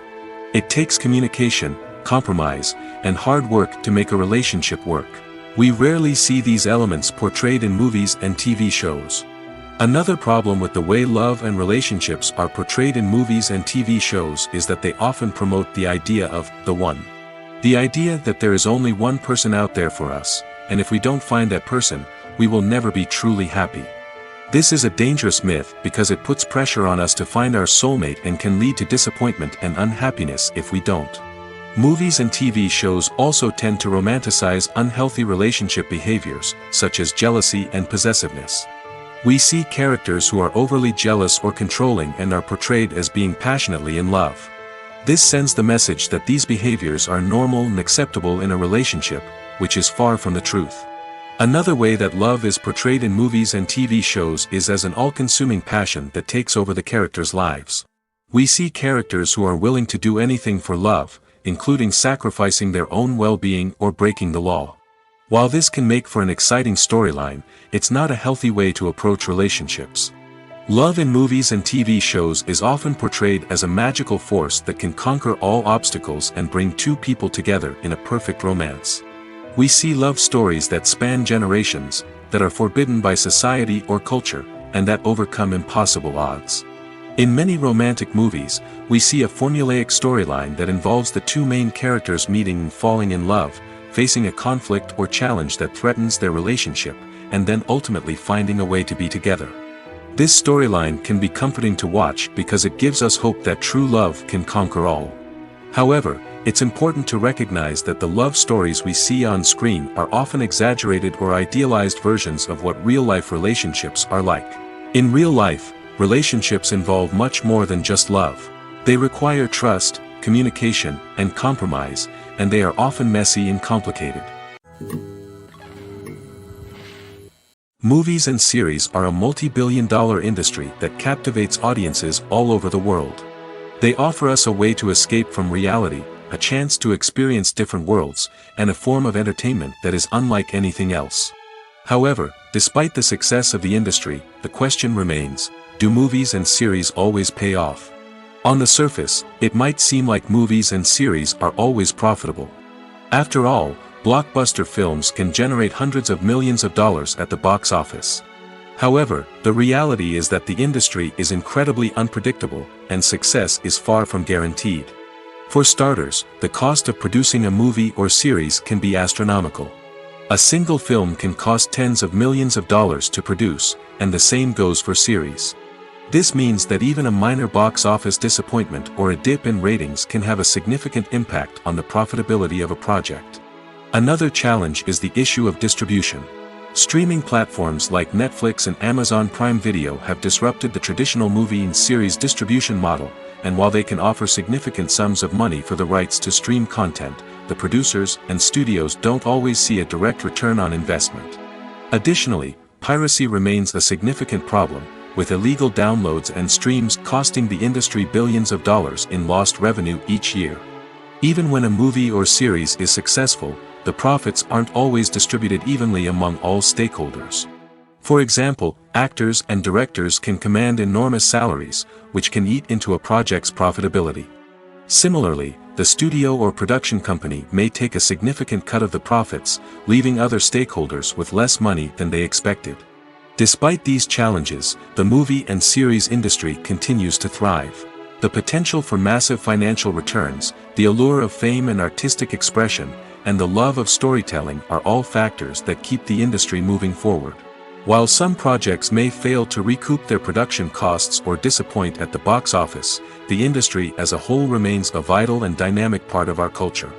It takes communication, compromise, and hard work to make a relationship work. We rarely see these elements portrayed in movies and TV shows. Another problem with the way love and relationships are portrayed in movies and TV shows is that they often promote the idea of the one. The idea that there is only one person out there for us, and if we don't find that person, we will never be truly happy. This is a dangerous myth because it puts pressure on us to find our soulmate and can lead to disappointment and unhappiness if we don't. Movies and TV shows also tend to romanticize unhealthy relationship behaviors, such as jealousy and possessiveness. We see characters who are overly jealous or controlling and are portrayed as being passionately in love. This sends the message that these behaviors are normal and acceptable in a relationship, which is far from the truth. Another way that love is portrayed in movies and TV shows is as an all-consuming passion that takes over the characters' lives. We see characters who are willing to do anything for love, including sacrificing their own well-being or breaking the law. While this can make for an exciting storyline, it's not a healthy way to approach relationships. Love in movies and TV shows is often portrayed as a magical force that can conquer all obstacles and bring two people together in a perfect romance. We see love stories that span generations, that are forbidden by society or culture, and that overcome impossible odds. In many romantic movies, we see a formulaic storyline that involves the two main characters meeting and falling in love, facing a conflict or challenge that threatens their relationship, and then ultimately finding a way to be together. This storyline can be comforting to watch because it gives us hope that true love can conquer all. However, it's important to recognize that the love stories we see on screen are often exaggerated or idealized versions of what real-life relationships are like. In real life, relationships involve much more than just love. They require trust, communication, and compromise, and they are often messy and complicated. Movies and series are a multi-billion-dollar industry that captivates audiences all over the world. They offer us a way to escape from reality, a chance to experience different worlds, and a form of entertainment that is unlike anything else. However, despite the success of the industry, the question remains: do movies and series always pay off? On the surface, it might seem like movies and series are always profitable. After all, blockbuster films can generate hundreds of millions of dollars at the box office. However, the reality is that the industry is incredibly unpredictable, and success is far from guaranteed. For starters, the cost of producing a movie or series can be astronomical. A single film can cost tens of millions of dollars to produce, and the same goes for series. This means that even a minor box office disappointment or a dip in ratings can have a significant impact on the profitability of a project. Another challenge is the issue of distribution. Streaming platforms like Netflix and Amazon Prime Video have disrupted the traditional movie and series distribution model, and while they can offer significant sums of money for the rights to stream content, the producers and studios don't always see a direct return on investment. Additionally, piracy remains a significant problem, with illegal downloads and streams costing the industry billions of dollars in lost revenue each year. Even when a movie or series is successful, the profits aren't always distributed evenly among all stakeholders. For example, actors and directors can command enormous salaries, which can eat into a project's profitability. Similarly, the studio or production company may take a significant cut of the profits, leaving other stakeholders with less money than they expected. Despite these challenges, the movie and series industry continues to thrive. The potential for massive financial returns, the allure of fame and artistic expression, and the love of storytelling are all factors that keep the industry moving forward. While some projects may fail to recoup their production costs or disappoint at the box office, the industry as a whole remains a vital and dynamic part of our culture.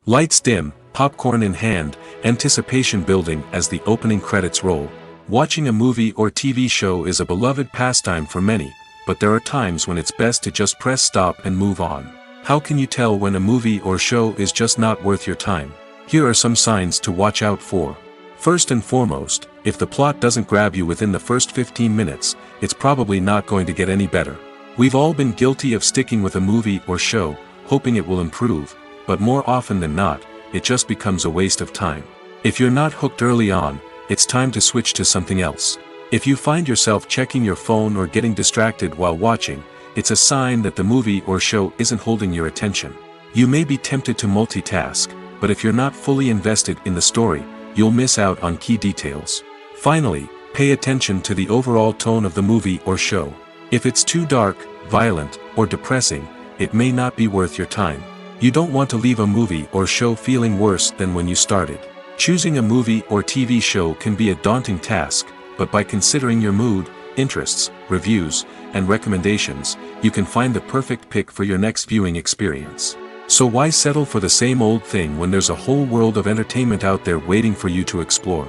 Lights dim, popcorn in hand, anticipation building as the opening credits roll. Watching a movie or TV show is a beloved pastime for many, but there are times when it's best to just press stop and move on. How can you tell when a movie or show is just not worth your time? Here are some signs to watch out for. First and foremost, if the plot doesn't grab you within the first 15 minutes, it's probably not going to get any better. We've all been guilty of sticking with a movie or show, hoping it will improve, but more often than not, it just becomes a waste of time. If you're not hooked early on, it's time to switch to something else. If you find yourself checking your phone or getting distracted while watching, it's a sign that the movie or show isn't holding your attention. You may be tempted to multitask, but if you're not fully invested in the story, you'll miss out on key details. Finally, pay attention to the overall tone of the movie or show. If it's too dark, violent, or depressing, it may not be worth your time. You don't want to leave a movie or show feeling worse than when you started. Choosing a movie or TV show can be a daunting task, but by considering your mood, interests, reviews, and recommendations, you can find the perfect pick for your next viewing experience. So why settle for the same old thing when there's a whole world of entertainment out there waiting for you to explore?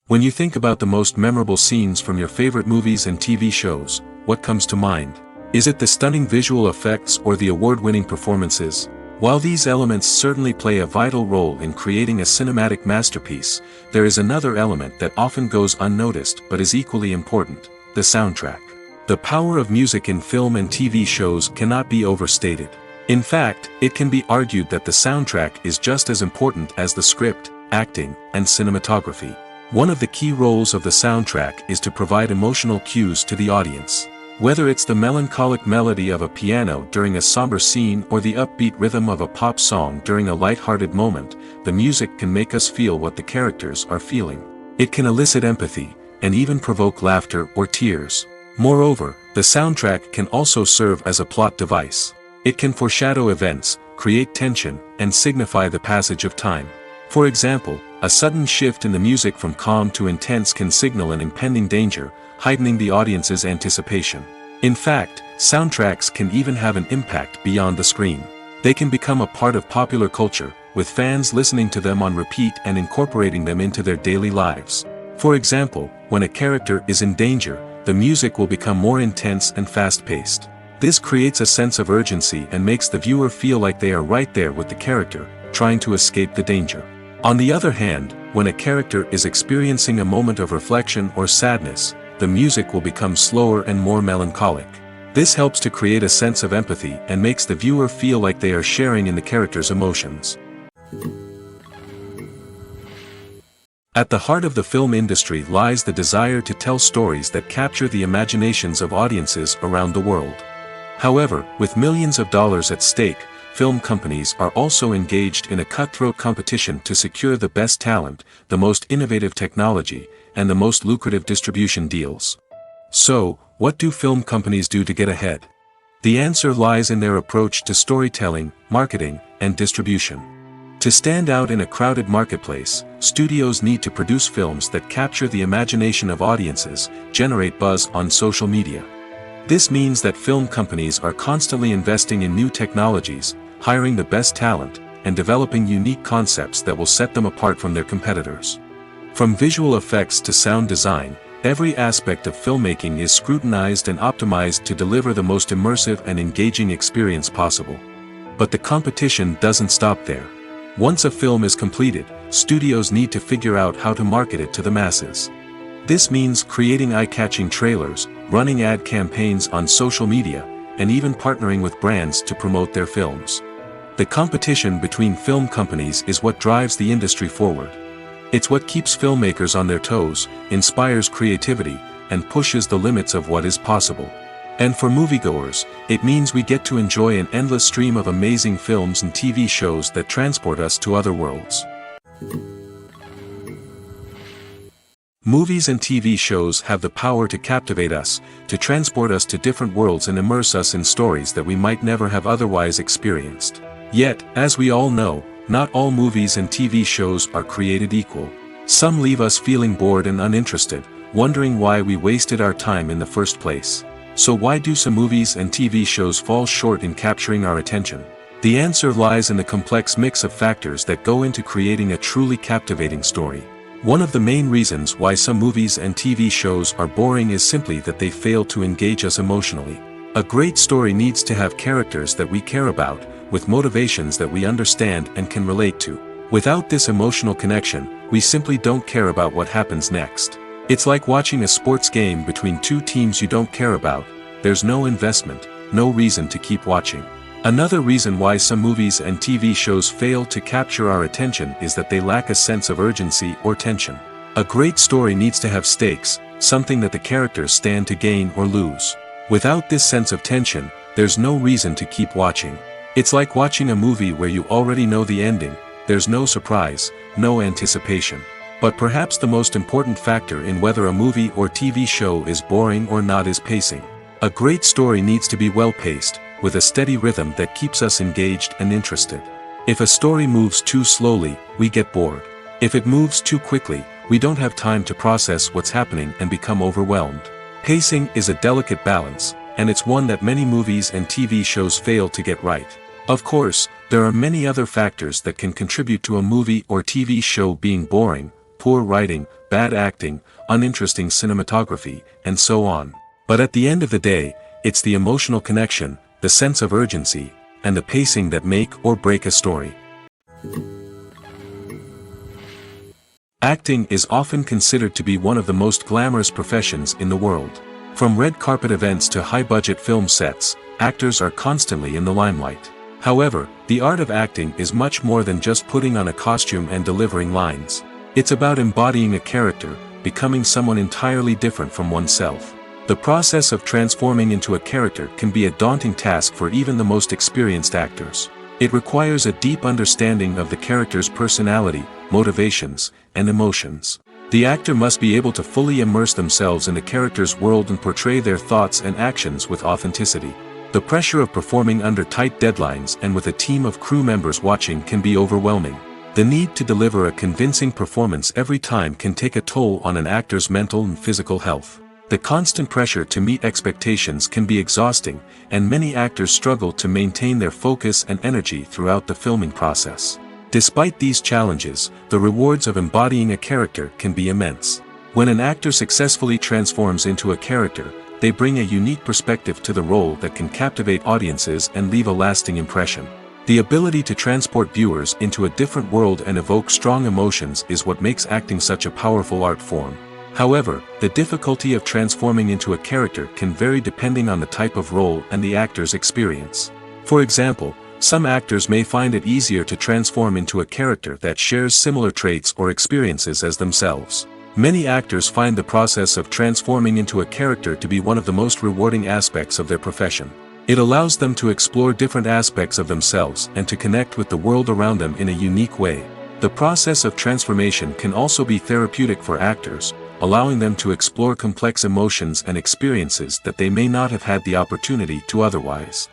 When you think about the most memorable scenes from your favorite movies and TV shows, what comes to mind? Is it the stunning visual effects or the award-winning performances? While these elements certainly play a vital role in creating a cinematic masterpiece, there is another element that often goes unnoticed but is equally important: the soundtrack. The power of music in film and TV shows cannot be overstated. In fact, it can be argued that the soundtrack is just as important as the script, acting, and cinematography. One of the key roles of the soundtrack is to provide emotional cues to the audience. Whether it's the melancholic melody of a piano during a somber scene or the upbeat rhythm of a pop song during a light-hearted moment, the music can make us feel what the characters are feeling. It can elicit empathy, and even provoke laughter or tears. Moreover, the soundtrack can also serve as a plot device. It can foreshadow events, create tension, and signify the passage of time. For example, a sudden shift in the music from calm to intense can signal an impending danger, heightening the audience's anticipation. In fact, soundtracks can even have an impact beyond the screen. They can become a part of popular culture, with fans listening to them on repeat and incorporating them into their daily lives. For example, when a character is in danger, the music will become more intense and fast-paced. This creates a sense of urgency and makes the viewer feel like they are right there with the character, trying to escape the danger. On the other hand, when a character is experiencing a moment of reflection or sadness, the music will become slower and more melancholic. This helps to create a sense of empathy and makes the viewer feel like they are sharing in the character's emotions. At the heart of the film industry lies the desire to tell stories that capture the imaginations of audiences around the world. However, with millions of dollars at stake, film companies are also engaged in a cutthroat competition to secure the best talent, the most innovative technology, and the most lucrative distribution deals. So, what do film companies do to get ahead? The answer lies in their approach to storytelling, marketing, and distribution. To stand out in a crowded marketplace, studios need to produce films that capture the imagination of audiences, generate buzz on social media. This means that film companies are constantly investing in new technologies, hiring the best talent, and developing unique concepts that will set them apart from their competitors. From visual effects to sound design, every aspect of filmmaking is scrutinized and optimized to deliver the most immersive and engaging experience possible. But the competition doesn't stop there. Once a film is completed, studios need to figure out how to market it to the masses. This means creating eye-catching trailers, running ad campaigns on social media, and even partnering with brands to promote their films. The competition between film companies is what drives the industry forward. It's what keeps filmmakers on their toes, inspires creativity, and pushes the limits of what is possible. And for moviegoers, it means we get to enjoy an endless stream of amazing films and TV shows that transport us to other worlds. Movies and TV shows have the power to captivate us, to transport us to different worlds and immerse us in stories that we might never have otherwise experienced. Yet, as we all know, not all movies and TV shows are created equal. Some leave us feeling bored and uninterested, wondering why we wasted our time in the first place. So why do some movies and TV shows fall short in capturing our attention? The answer lies in the complex mix of factors that go into creating a truly captivating story. One of the main reasons why some movies and TV shows are boring is simply that they fail to engage us emotionally. A great story needs to have characters that we care about, with motivations that we understand and can relate to. Without this emotional connection, we simply don't care about what happens next. It's like watching a sports game between two teams you don't care about. There's no investment, no reason to keep watching. Another reason why some movies and TV shows fail to capture our attention is that they lack a sense of urgency or tension. A great story needs to have stakes, something that the characters stand to gain or lose. Without this sense of tension, there's no reason to keep watching. It's like watching a movie where you already know the ending. There's no surprise, no anticipation. But perhaps the most important factor in whether a movie or TV show is boring or not is pacing. A great story needs to be well-paced, with a steady rhythm that keeps us engaged and interested. If a story moves too slowly, we get bored. If it moves too quickly, we don't have time to process what's happening and become overwhelmed. Pacing is a delicate balance, and it's one that many movies and TV shows fail to get right. Of course, there are many other factors that can contribute to a movie or TV show being boring: poor writing, bad acting, uninteresting cinematography, and so on. But at the end of the day, it's the emotional connection, the sense of urgency, and the pacing that make or break a story. Acting is often considered to be one of the most glamorous professions in the world. From red carpet events to high-budget film sets, actors are constantly in the limelight. However, the art of acting is much more than just putting on a costume and delivering lines. It's about embodying a character, becoming someone entirely different from oneself. The process of transforming into a character can be a daunting task for even the most experienced actors. It requires a deep understanding of the character's personality, motivations, and emotions. The actor must be able to fully immerse themselves in the character's world and portray their thoughts and actions with authenticity. The pressure of performing under tight deadlines and with a team of crew members watching can be overwhelming. The need to deliver a convincing performance every time can take a toll on an actor's mental and physical health. The constant pressure to meet expectations can be exhausting, and many actors struggle to maintain their focus and energy throughout the filming process. Despite these challenges, the rewards of embodying a character can be immense. When an actor successfully transforms into a character, they bring a unique perspective to the role that can captivate audiences and leave a lasting impression. The ability to transport viewers into a different world and evoke strong emotions is what makes acting such a powerful art form. However, the difficulty of transforming into a character can vary depending on the type of role and the actor's experience. For example, some actors may find it easier to transform into a character that shares similar traits or experiences as themselves. Many actors find the process of transforming into a character to be one of the most rewarding aspects of their profession. It allows them to explore different aspects of themselves and to connect with the world around them in a unique way. The process of transformation can also be therapeutic for actors, allowing them to explore complex emotions and experiences that they may not have had the opportunity to otherwise.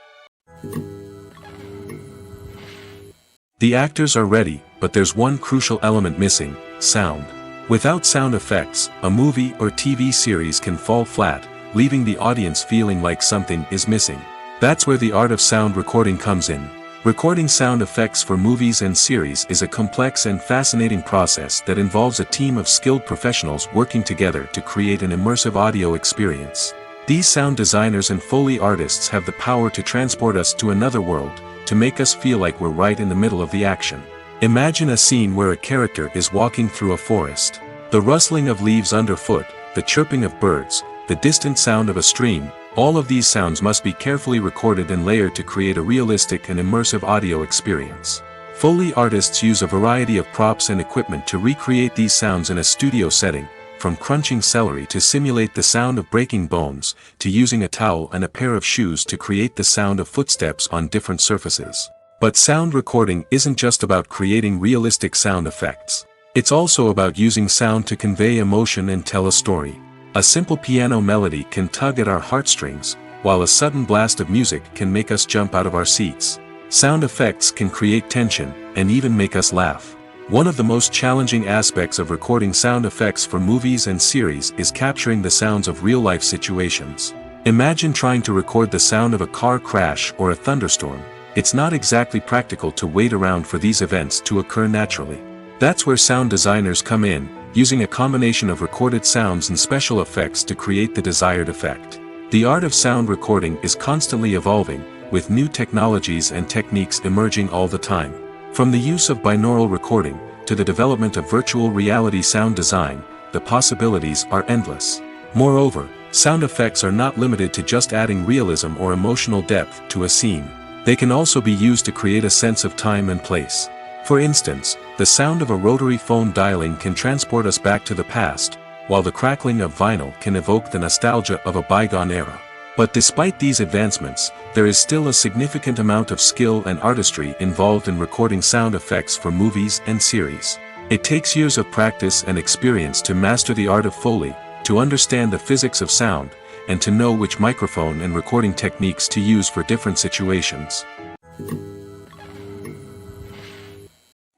The actors are ready, but there's one crucial element missing: sound. Without sound effects, a movie or TV series can fall flat, leaving the audience feeling like something is missing. That's where the art of sound recording comes in. Recording sound effects for movies and series is a complex and fascinating process that involves a team of skilled professionals working together to create an immersive audio experience. These sound designers and Foley artists have the power to transport us to another world, to make us feel like we're right in the middle of the action. Imagine a scene where a character is walking through a forest. The rustling of leaves underfoot, the chirping of birds, the distant sound of a stream, All of these sounds must be carefully recorded and layered to create a realistic and immersive audio experience. Foley artists use a variety of props and equipment to recreate these sounds in a studio setting, from crunching celery to simulate the sound of breaking bones, to using a towel and a pair of shoes to create the sound of footsteps on different surfaces. But sound recording isn't just about creating realistic sound effects. It's also about using sound to convey emotion and tell a story. A simple piano melody can tug at our heartstrings, while a sudden blast of music can make us jump out of our seats. Sound effects can create tension, and even make us laugh. One of the most challenging aspects of recording sound effects for movies and series is capturing the sounds of real-life situations. Imagine trying to record the sound of a car crash or a thunderstorm. It's not exactly practical to wait around for these events to occur naturally. That's where sound designers come in, using a combination of recorded sounds and special effects to create the desired effect. The art of sound recording is constantly evolving, with new technologies and techniques emerging all the time. From the use of binaural recording, to the development of virtual reality sound design, the possibilities are endless. Moreover, sound effects are not limited to just adding realism or emotional depth to a scene. They can also be used to create a sense of time and place. For instance, the sound of a rotary phone dialing can transport us back to the past, while the crackling of vinyl can evoke the nostalgia of a bygone era. But despite these advancements, there is still a significant amount of skill and artistry involved in recording sound effects for movies and series. It takes years of practice and experience to master the art of Foley, to understand the physics of sound, and to know which microphone and recording techniques to use for different situations.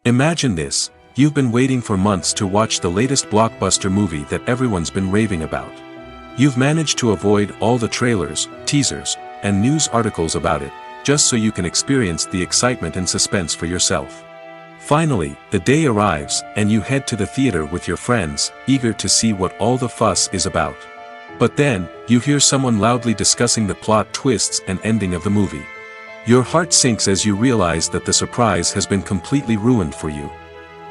Imagine this: you've been waiting for months to watch the latest blockbuster movie that everyone's been raving about. You've managed to avoid all the trailers, teasers, and news articles about it, just so you can experience the excitement and suspense for yourself. Finally, the day arrives, and you head to the theater with your friends, eager to see what all the fuss is about. But then, you hear someone loudly discussing the plot twists and ending of the movie. Your heart sinks as you realize that the surprise has been completely ruined for you.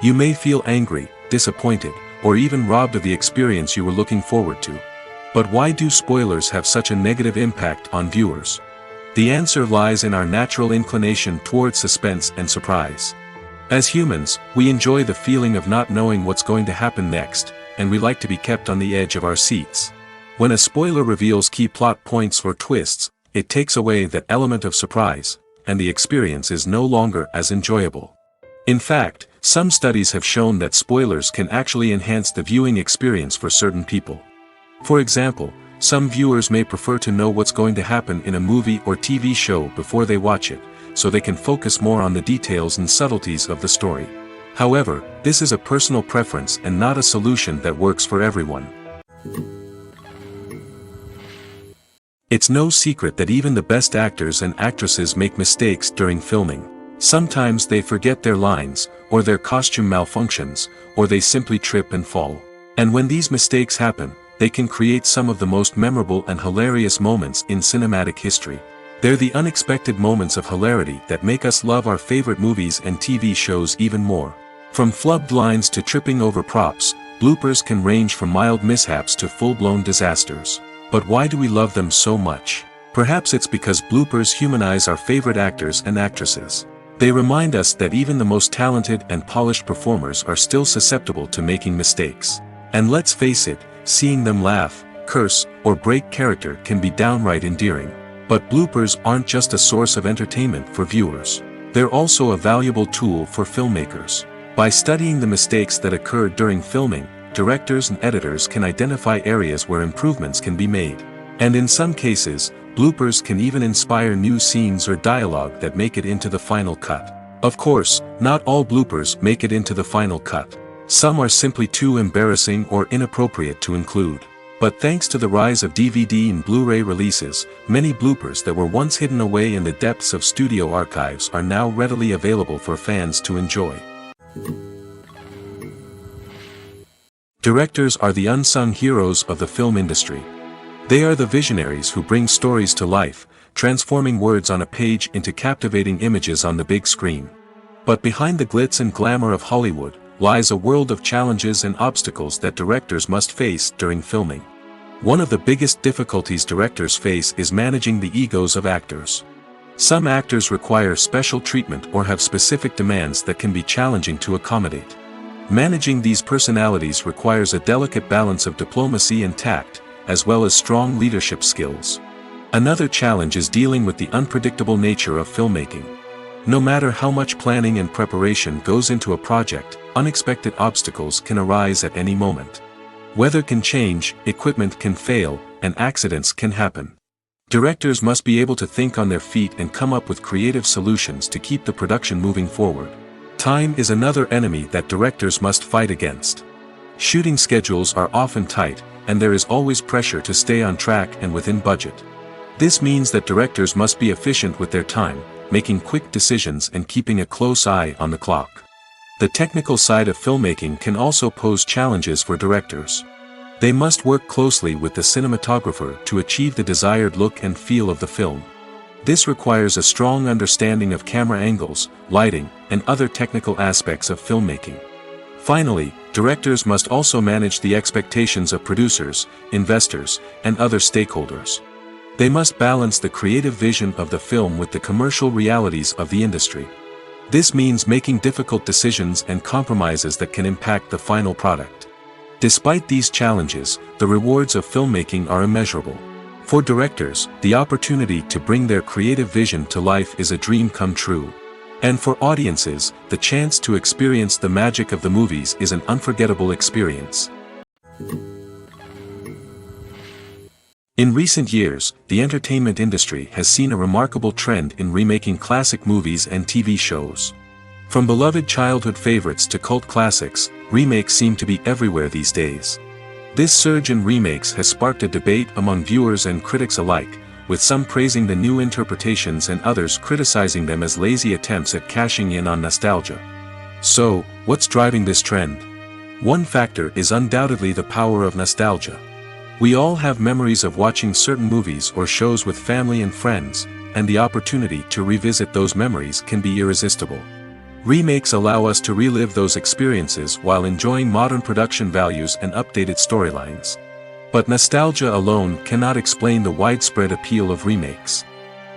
You may feel angry, disappointed, or even robbed of the experience you were looking forward to. But why do spoilers have such a negative impact on viewers? The answer lies in our natural inclination toward suspense and surprise. As humans, we enjoy the feeling of not knowing what's going to happen next, and we like to be kept on the edge of our seats. When a spoiler reveals key plot points or twists, it takes away that element of surprise, and the experience is no longer as enjoyable. In fact, some studies have shown that spoilers can actually enhance the viewing experience for certain people. For example, some viewers may prefer to know what's going to happen in a movie or TV show before they watch it, so they can focus more on the details and subtleties of the story. However, this is a personal preference and not a solution that works for everyone. It's no secret that even the best actors and actresses make mistakes during filming. Sometimes they forget their lines, or their costume malfunctions, or they simply trip and fall. And when these mistakes happen, they can create some of the most memorable and hilarious moments in cinematic history. They're the unexpected moments of hilarity that make us love our favorite movies and TV shows even more. From flubbed lines to tripping over props, bloopers can range from mild mishaps to full-blown disasters. But why do we love them so much? Perhaps it's because bloopers humanize our favorite actors and actresses. They remind us that even the most talented and polished performers are still susceptible to making mistakes. And let's face it, seeing them laugh, curse, or break character can be downright endearing. But bloopers aren't just a source of entertainment for viewers. They're also a valuable tool for filmmakers. By studying the mistakes that occurred during filming, directors and editors can identify areas where improvements can be made. And in some cases, bloopers can even inspire new scenes or dialogue that make it into the final cut. Of course, not all bloopers make it into the final cut. Some are simply too embarrassing or inappropriate to include. But thanks to the rise of DVD and Blu-ray releases, many bloopers that were once hidden away in the depths of studio archives are now readily available for fans to enjoy. Directors are the unsung heroes of the film industry. They are the visionaries who bring stories to life, transforming words on a page into captivating images on the big screen. But behind the glitz and glamour of Hollywood lies a world of challenges and obstacles that directors must face during filming. One of the biggest difficulties directors face is managing the egos of actors. Some actors require special treatment or have specific demands that can be challenging to accommodate. Managing these personalities requires a delicate balance of diplomacy and tact, as well as strong leadership skills. Another challenge is dealing with the unpredictable nature of filmmaking. No matter how much planning and preparation goes into a project, unexpected obstacles can arise at any moment. Weather can change, equipment can fail, and accidents can happen. Directors must be able to think on their feet and come up with creative solutions to keep the production moving forward. Time is another enemy that directors must fight against. Shooting schedules are often tight, and there is always pressure to stay on track and within budget. This means that directors must be efficient with their time, making quick decisions and keeping a close eye on the clock. The technical side of filmmaking can also pose challenges for directors. They must work closely with the cinematographer to achieve the desired look and feel of the film. This requires a strong understanding of camera angles, lighting, and other technical aspects of filmmaking. Finally, directors must also manage the expectations of producers, investors, and other stakeholders. They must balance the creative vision of the film with the commercial realities of the industry. This means making difficult decisions and compromises that can impact the final product. Despite these challenges, the rewards of filmmaking are immeasurable. For directors, the opportunity to bring their creative vision to life is a dream come true. And for audiences, the chance to experience the magic of the movies is an unforgettable experience. In recent years, the entertainment industry has seen a remarkable trend in remaking classic movies and TV shows. From beloved childhood favorites to cult classics, remakes seem to be everywhere these days. This surge in remakes has sparked a debate among viewers and critics alike, with some praising the new interpretations and others criticizing them as lazy attempts at cashing in on nostalgia. So, what's driving this trend? One factor is undoubtedly the power of nostalgia. We all have memories of watching certain movies or shows with family and friends, and the opportunity to revisit those memories can be irresistible. Remakes allow us to relive those experiences while enjoying modern production values and updated storylines. But nostalgia alone cannot explain the widespread appeal of remakes.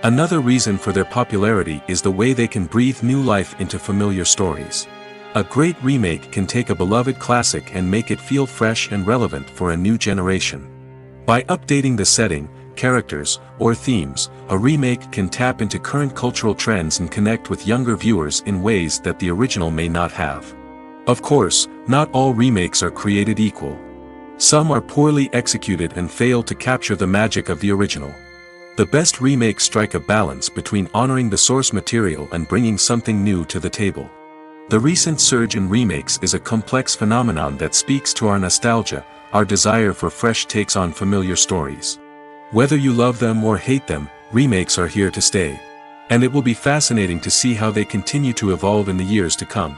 Another reason for their popularity is the way they can breathe new life into familiar stories. A great remake can take a beloved classic and make it feel fresh and relevant for a new generation. By updating the setting, characters, or themes, a remake can tap into current cultural trends and connect with younger viewers in ways that the original may not have. Of course, not all remakes are created equal. Some are poorly executed and fail to capture the magic of the original. The best remakes strike a balance between honoring the source material and bringing something new to the table. The recent surge in remakes is a complex phenomenon that speaks to our nostalgia, our desire for fresh takes on familiar stories. Whether you love them or hate them, remakes are here to stay. And it will be fascinating to see how they continue to evolve in the years to come.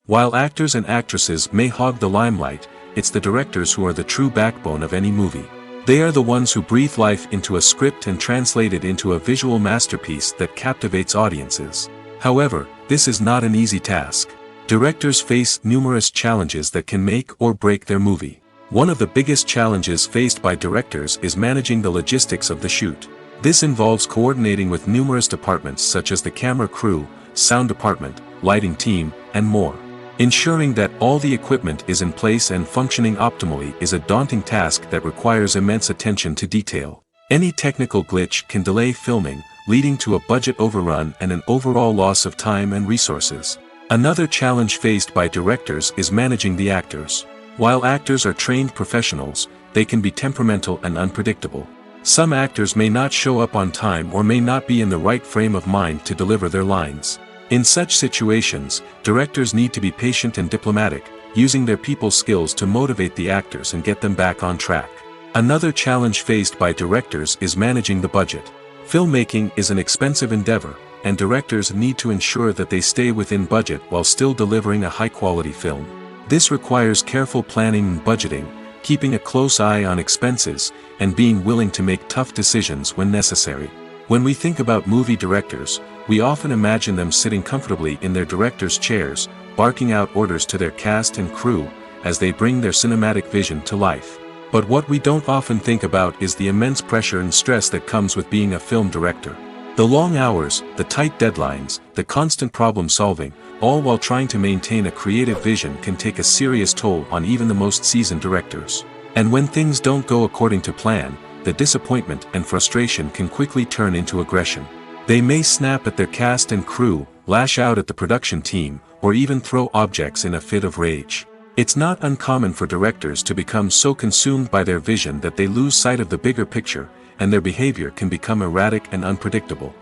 While actors and actresses may hog the limelight, it's the directors who are the true backbone of any movie. They are the ones who breathe life into a script and translate it into a visual masterpiece that captivates audiences. However, this is not an easy task. Directors face numerous challenges that can make or break their movie. One of the biggest challenges faced by directors is managing the logistics of the shoot. This involves coordinating with numerous departments such as the camera crew, sound department, lighting team, and more. Ensuring that all the equipment is in place and functioning optimally is a daunting task that requires immense attention to detail. Any technical glitch can delay filming, leading to a budget overrun and an overall loss of time and resources. Another challenge faced by directors is managing the actors. While actors are trained professionals, they can be temperamental and unpredictable. Some actors may not show up on time or may not be in the right frame of mind to deliver their lines. In such situations, directors need to be patient and diplomatic, using their people skills to motivate the actors and get them back on track. Another challenge faced by directors is managing the budget. Filmmaking is an expensive endeavor, and directors need to ensure that they stay within budget while still delivering a high-quality film. This requires careful planning and budgeting, keeping a close eye on expenses, and being willing to make tough decisions when necessary. When we think about movie directors, we often imagine them sitting comfortably in their director's chairs, barking out orders to their cast and crew, as they bring their cinematic vision to life. But what we don't often think about is the immense pressure and stress that comes with being a film director. The long hours, the tight deadlines, the constant problem solving, all while trying to maintain a creative vision can take a serious toll on even the most seasoned directors. And when things don't go according to plan, the disappointment and frustration can quickly turn into aggression. They may snap at their cast and crew, lash out at the production team, or even throw objects in a fit of rage. It's not uncommon for directors to become so consumed by their vision that they lose sight of the bigger picture, and their behavior can become erratic and unpredictable.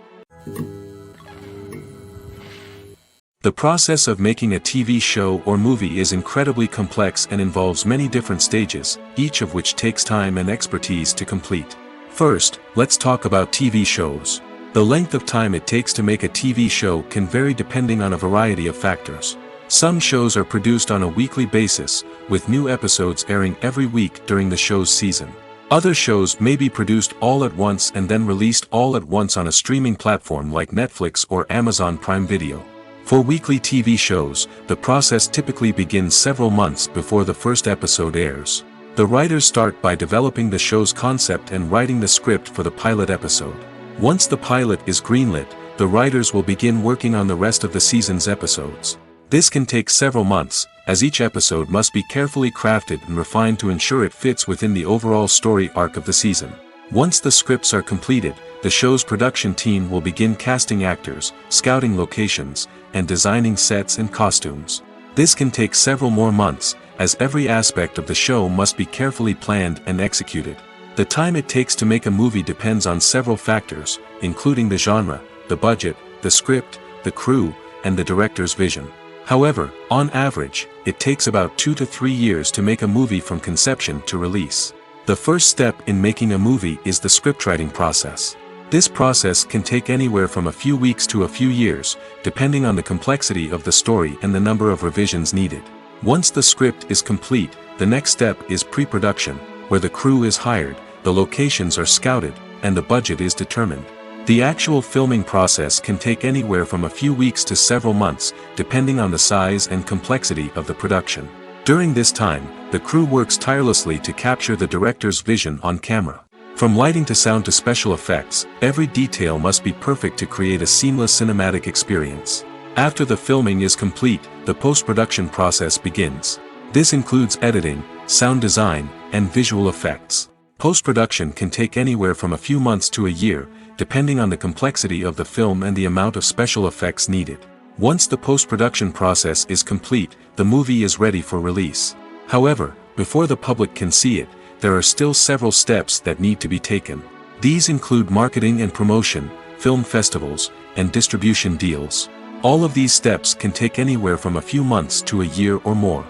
The process of making a TV show or movie is incredibly complex and involves many different stages, each of which takes time and expertise to complete. First, let's talk about TV shows. The length of time it takes to make a TV show can vary depending on a variety of factors. Some shows are produced on a weekly basis, with new episodes airing every week during the show's season. Other shows may be produced all at once and then released all at once on a streaming platform like Netflix or Amazon Prime Video. For weekly TV shows, the process typically begins several months before the first episode airs. The writers start by developing the show's concept and writing the script for the pilot episode. Once the pilot is greenlit, the writers will begin working on the rest of the season's episodes. This can take several months, as each episode must be carefully crafted and refined to ensure it fits within the overall story arc of the season. Once the scripts are completed, the show's production team will begin casting actors, scouting locations, and designing sets and costumes. This can take several more months, as every aspect of the show must be carefully planned and executed. The time it takes to make a movie depends on several factors, including the genre, the budget, the script, the crew, and the director's vision. However, on average, it takes about 2 to 3 years to make a movie from conception to release. The first step in making a movie is the scriptwriting process. This process can take anywhere from a few weeks to a few years, depending on the complexity of the story and the number of revisions needed. Once the script is complete, the next step is pre-production, where the crew is hired, the locations are scouted, and the budget is determined. The actual filming process can take anywhere from a few weeks to several months, depending on the size and complexity of the production. During this time, the crew works tirelessly to capture the director's vision on camera. From lighting to sound to special effects, every detail must be perfect to create a seamless cinematic experience. After the filming is complete, the post-production process begins. This includes editing, sound design, and visual effects. Post-production can take anywhere from a few months to a year, depending on the complexity of the film and the amount of special effects needed. Once the post-production process is complete, the movie is ready for release. However, before the public can see it, there are still several steps that need to be taken. These include marketing and promotion, film festivals, and distribution deals. All of these steps can take anywhere from a few months to a year or more.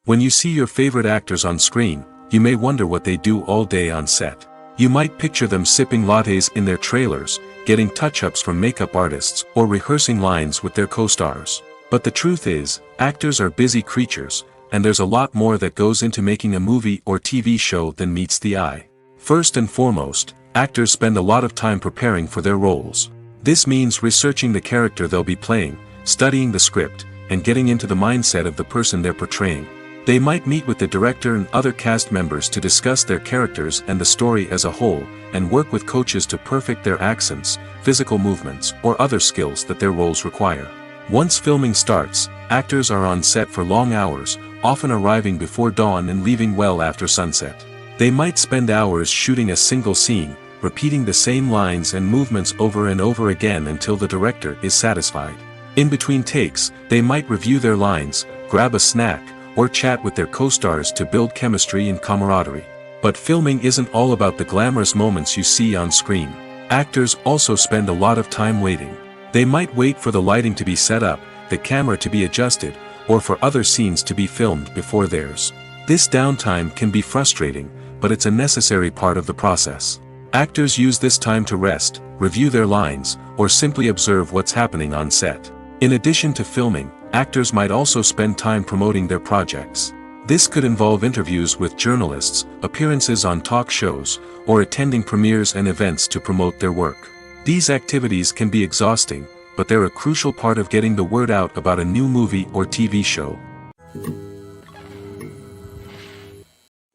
When you see your favorite actors on screen, you may wonder what they do all day on set. You might picture them sipping lattes in their trailers, getting touch-ups from makeup artists, or rehearsing lines with their co-stars. But the truth is, actors are busy creatures, and there's a lot more that goes into making a movie or TV show than meets the eye. First and foremost, actors spend a lot of time preparing for their roles. This means researching the character they'll be playing, studying the script, and getting into the mindset of the person they're portraying. They might meet with the director and other cast members to discuss their characters and the story as a whole, and work with coaches to perfect their accents, physical movements, or other skills that their roles require. Once filming starts, actors are on set for long hours, often arriving before dawn and leaving well after sunset. They might spend hours shooting a single scene, repeating the same lines and movements over and over again until the director is satisfied. In between takes, they might review their lines, grab a snack, or chat with their co-stars to build chemistry and camaraderie. But filming isn't all about the glamorous moments you see on screen. Actors also spend a lot of time waiting. They might wait for the lighting to be set up, the camera to be adjusted, or for other scenes to be filmed before theirs. This downtime can be frustrating, but it's a necessary part of the process. Actors use this time to rest, review their lines, or simply observe what's happening on set. In addition to filming, actors might also spend time promoting their projects. This could involve interviews with journalists, appearances on talk shows, or attending premieres and events to promote their work. These activities can be exhausting, but they're a crucial part of getting the word out about a new movie or TV show.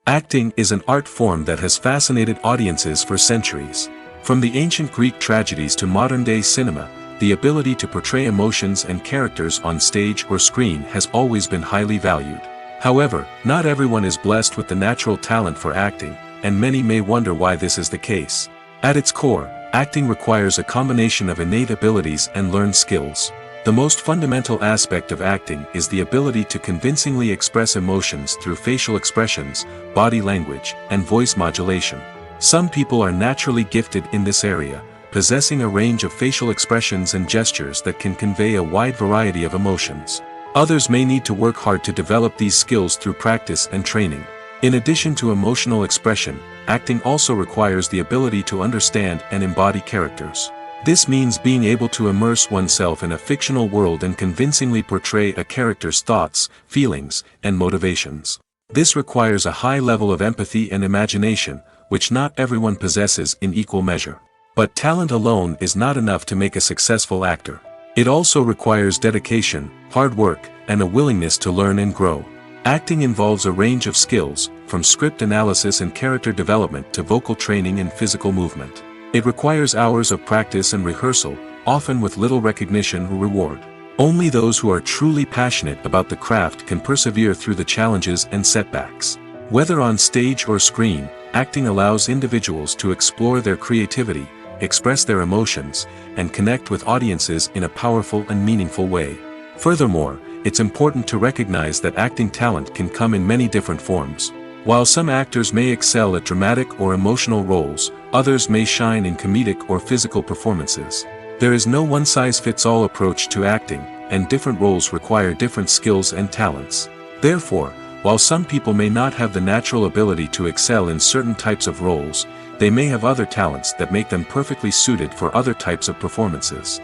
Acting is an art form that has fascinated audiences for centuries. From the ancient Greek tragedies to modern-day cinema, the ability to portray emotions and characters on stage or screen has always been highly valued. However, not everyone is blessed with the natural talent for acting, and many may wonder why this is the case. At its core, acting requires a combination of innate abilities and learned skills. The most fundamental aspect of acting is the ability to convincingly express emotions through facial expressions, body language, and voice modulation. Some people are naturally gifted in this area, possessing a range of facial expressions and gestures that can convey a wide variety of emotions. Others may need to work hard to develop these skills through practice and training. In addition to emotional expression, acting also requires the ability to understand and embody characters. This means being able to immerse oneself in a fictional world and convincingly portray a character's thoughts, feelings, and motivations. This requires a high level of empathy and imagination, which not everyone possesses in equal measure. But talent alone is not enough to make a successful actor. It also requires dedication, hard work, and a willingness to learn and grow. Acting involves a range of skills, from script analysis and character development to vocal training and physical movement. It requires hours of practice and rehearsal, often with little recognition or reward. Only those who are truly passionate about the craft can persevere through the challenges and setbacks. Whether on stage or screen, acting allows individuals to explore their creativity, express their emotions, and connect with audiences in a powerful and meaningful way. Furthermore, it's important to recognize that acting talent can come in many different forms. While some actors may excel at dramatic or emotional roles, others may shine in comedic or physical performances. There is no one-size-fits-all approach to acting, and different roles require different skills and talents. Therefore, while some people may not have the natural ability to excel in certain types of roles, they may have other talents that make them perfectly suited for other types of performances.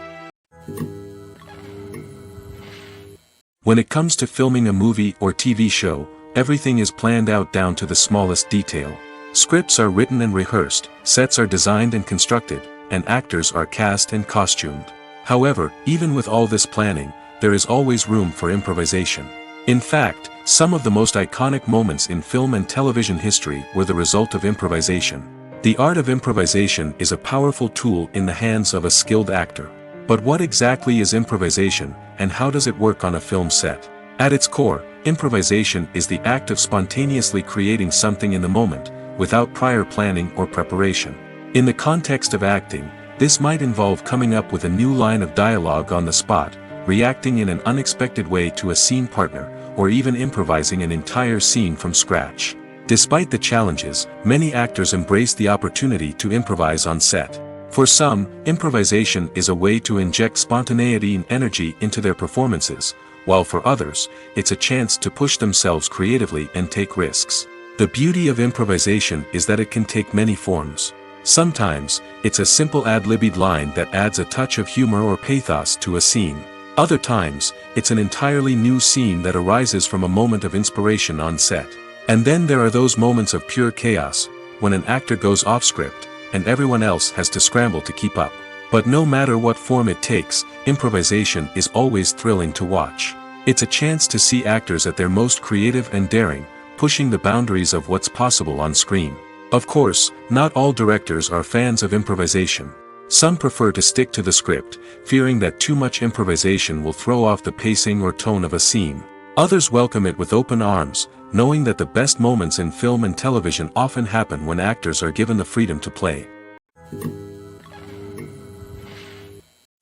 When it comes to filming a movie or TV show, everything is planned out down to the smallest detail. Scripts are written and rehearsed, sets are designed and constructed, and actors are cast and costumed. However, even with all this planning, there is always room for improvisation. In fact, some of the most iconic moments in film and television history were the result of improvisation. The art of improvisation is a powerful tool in the hands of a skilled actor. But what exactly is improvisation, and how does it work on a film set? At its core, improvisation is the act of spontaneously creating something in the moment, without prior planning or preparation. In the context of acting, this might involve coming up with a new line of dialogue on the spot, reacting in an unexpected way to a scene partner, or even improvising an entire scene from scratch. Despite the challenges, many actors embrace the opportunity to improvise on set. For some, improvisation is a way to inject spontaneity and energy into their performances, while for others, it's a chance to push themselves creatively and take risks. The beauty of improvisation is that it can take many forms. Sometimes, it's a simple ad-libbed line that adds a touch of humor or pathos to a scene. Other times, it's an entirely new scene that arises from a moment of inspiration on set. And then there are those moments of pure chaos, when an actor goes off script, and everyone else has to scramble to keep up. But no matter what form it takes, improvisation is always thrilling to watch. It's a chance to see actors at their most creative and daring, pushing the boundaries of what's possible on screen. Of course, not all directors are fans of improvisation. Some prefer to stick to the script, fearing that too much improvisation will throw off the pacing or tone of a scene. Others welcome it with open arms, knowing that the best moments in film and television often happen when actors are given the freedom to play.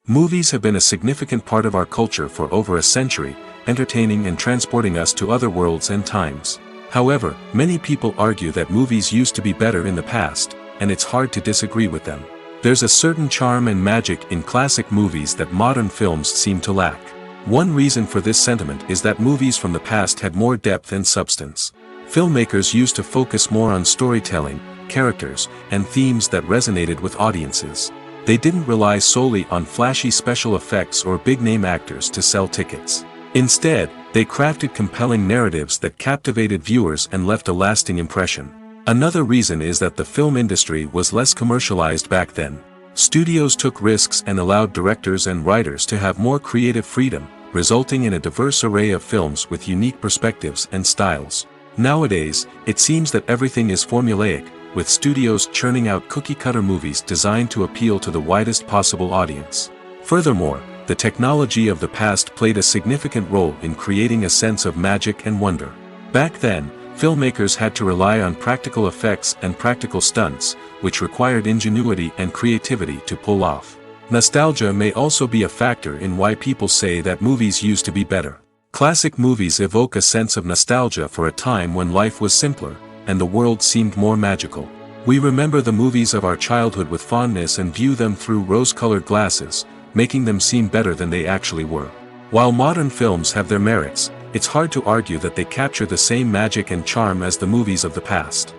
Movies have been a significant part of our culture for over a century, entertaining and transporting us to other worlds and times. However, many people argue that movies used to be better in the past, and it's hard to disagree with them. There's a certain charm and magic in classic movies that modern films seem to lack. One reason for this sentiment is that movies from the past had more depth and substance. Filmmakers used to focus more on storytelling, characters, and themes that resonated with audiences. They didn't rely solely on flashy special effects or big-name actors to sell tickets. Instead, they crafted compelling narratives that captivated viewers and left a lasting impression. Another reason is that the film industry was less commercialized back then. Studios took risks and allowed directors and writers to have more creative freedom, resulting in a diverse array of films with unique perspectives and styles. Nowadays, it seems that everything is formulaic, with studios churning out cookie-cutter movies designed to appeal to the widest possible audience. Furthermore, the technology of the past played a significant role in creating a sense of magic and wonder. Back then, filmmakers had to rely on practical effects and practical stunts, which required ingenuity and creativity to pull off. Nostalgia may also be a factor in why people say that movies used to be better. Classic movies evoke a sense of nostalgia for a time when life was simpler, and the world seemed more magical. We remember the movies of our childhood with fondness and view them through rose-colored glasses, making them seem better than they actually were. While modern films have their merits, it's hard to argue that they capture the same magic and charm as the movies of the past.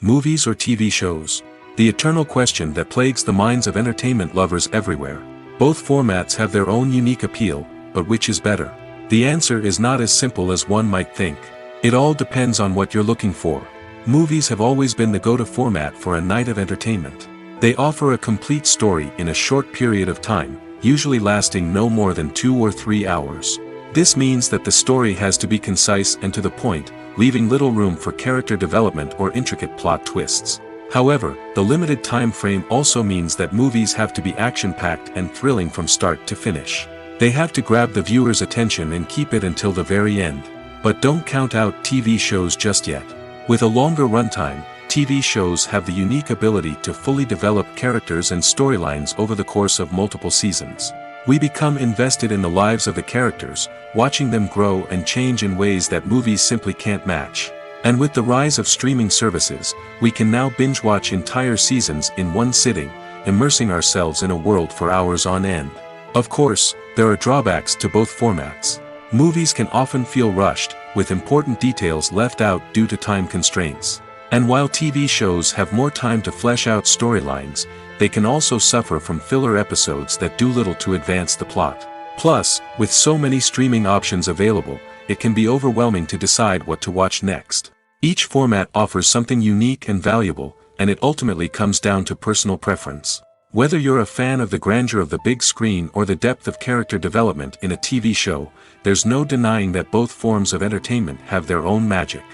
Movies or TV shows? The eternal question that plagues the minds of entertainment lovers everywhere. Both formats have their own unique appeal, but which is better? The answer is not as simple as one might think. It all depends on what you're looking for. Movies have always been the go-to format for a night of entertainment. They offer a complete story in a short period of time, usually lasting no more than 2 or 3 hours. This means that the story has to be concise and to the point, leaving little room for character development or intricate plot twists. However, the limited time frame also means that movies have to be action-packed and thrilling from start to finish. They have to grab the viewer's attention and keep it until the very end. But don't count out TV shows just yet. With a longer runtime, TV shows have the unique ability to fully develop characters and storylines over the course of multiple seasons. We become invested in the lives of the characters, watching them grow and change in ways that movies simply can't match. And with the rise of streaming services, we can now binge-watch entire seasons in one sitting, immersing ourselves in a world for hours on end. Of course, there are drawbacks to both formats. Movies can often feel rushed, with important details left out due to time constraints. And while TV shows have more time to flesh out storylines, they can also suffer from filler episodes that do little to advance the plot. Plus, with so many streaming options available, it can be overwhelming to decide what to watch next. Each format offers something unique and valuable, and it ultimately comes down to personal preference. Whether you're a fan of the grandeur of the big screen or the depth of character development in a TV show, there's no denying that both forms of entertainment have their own magic.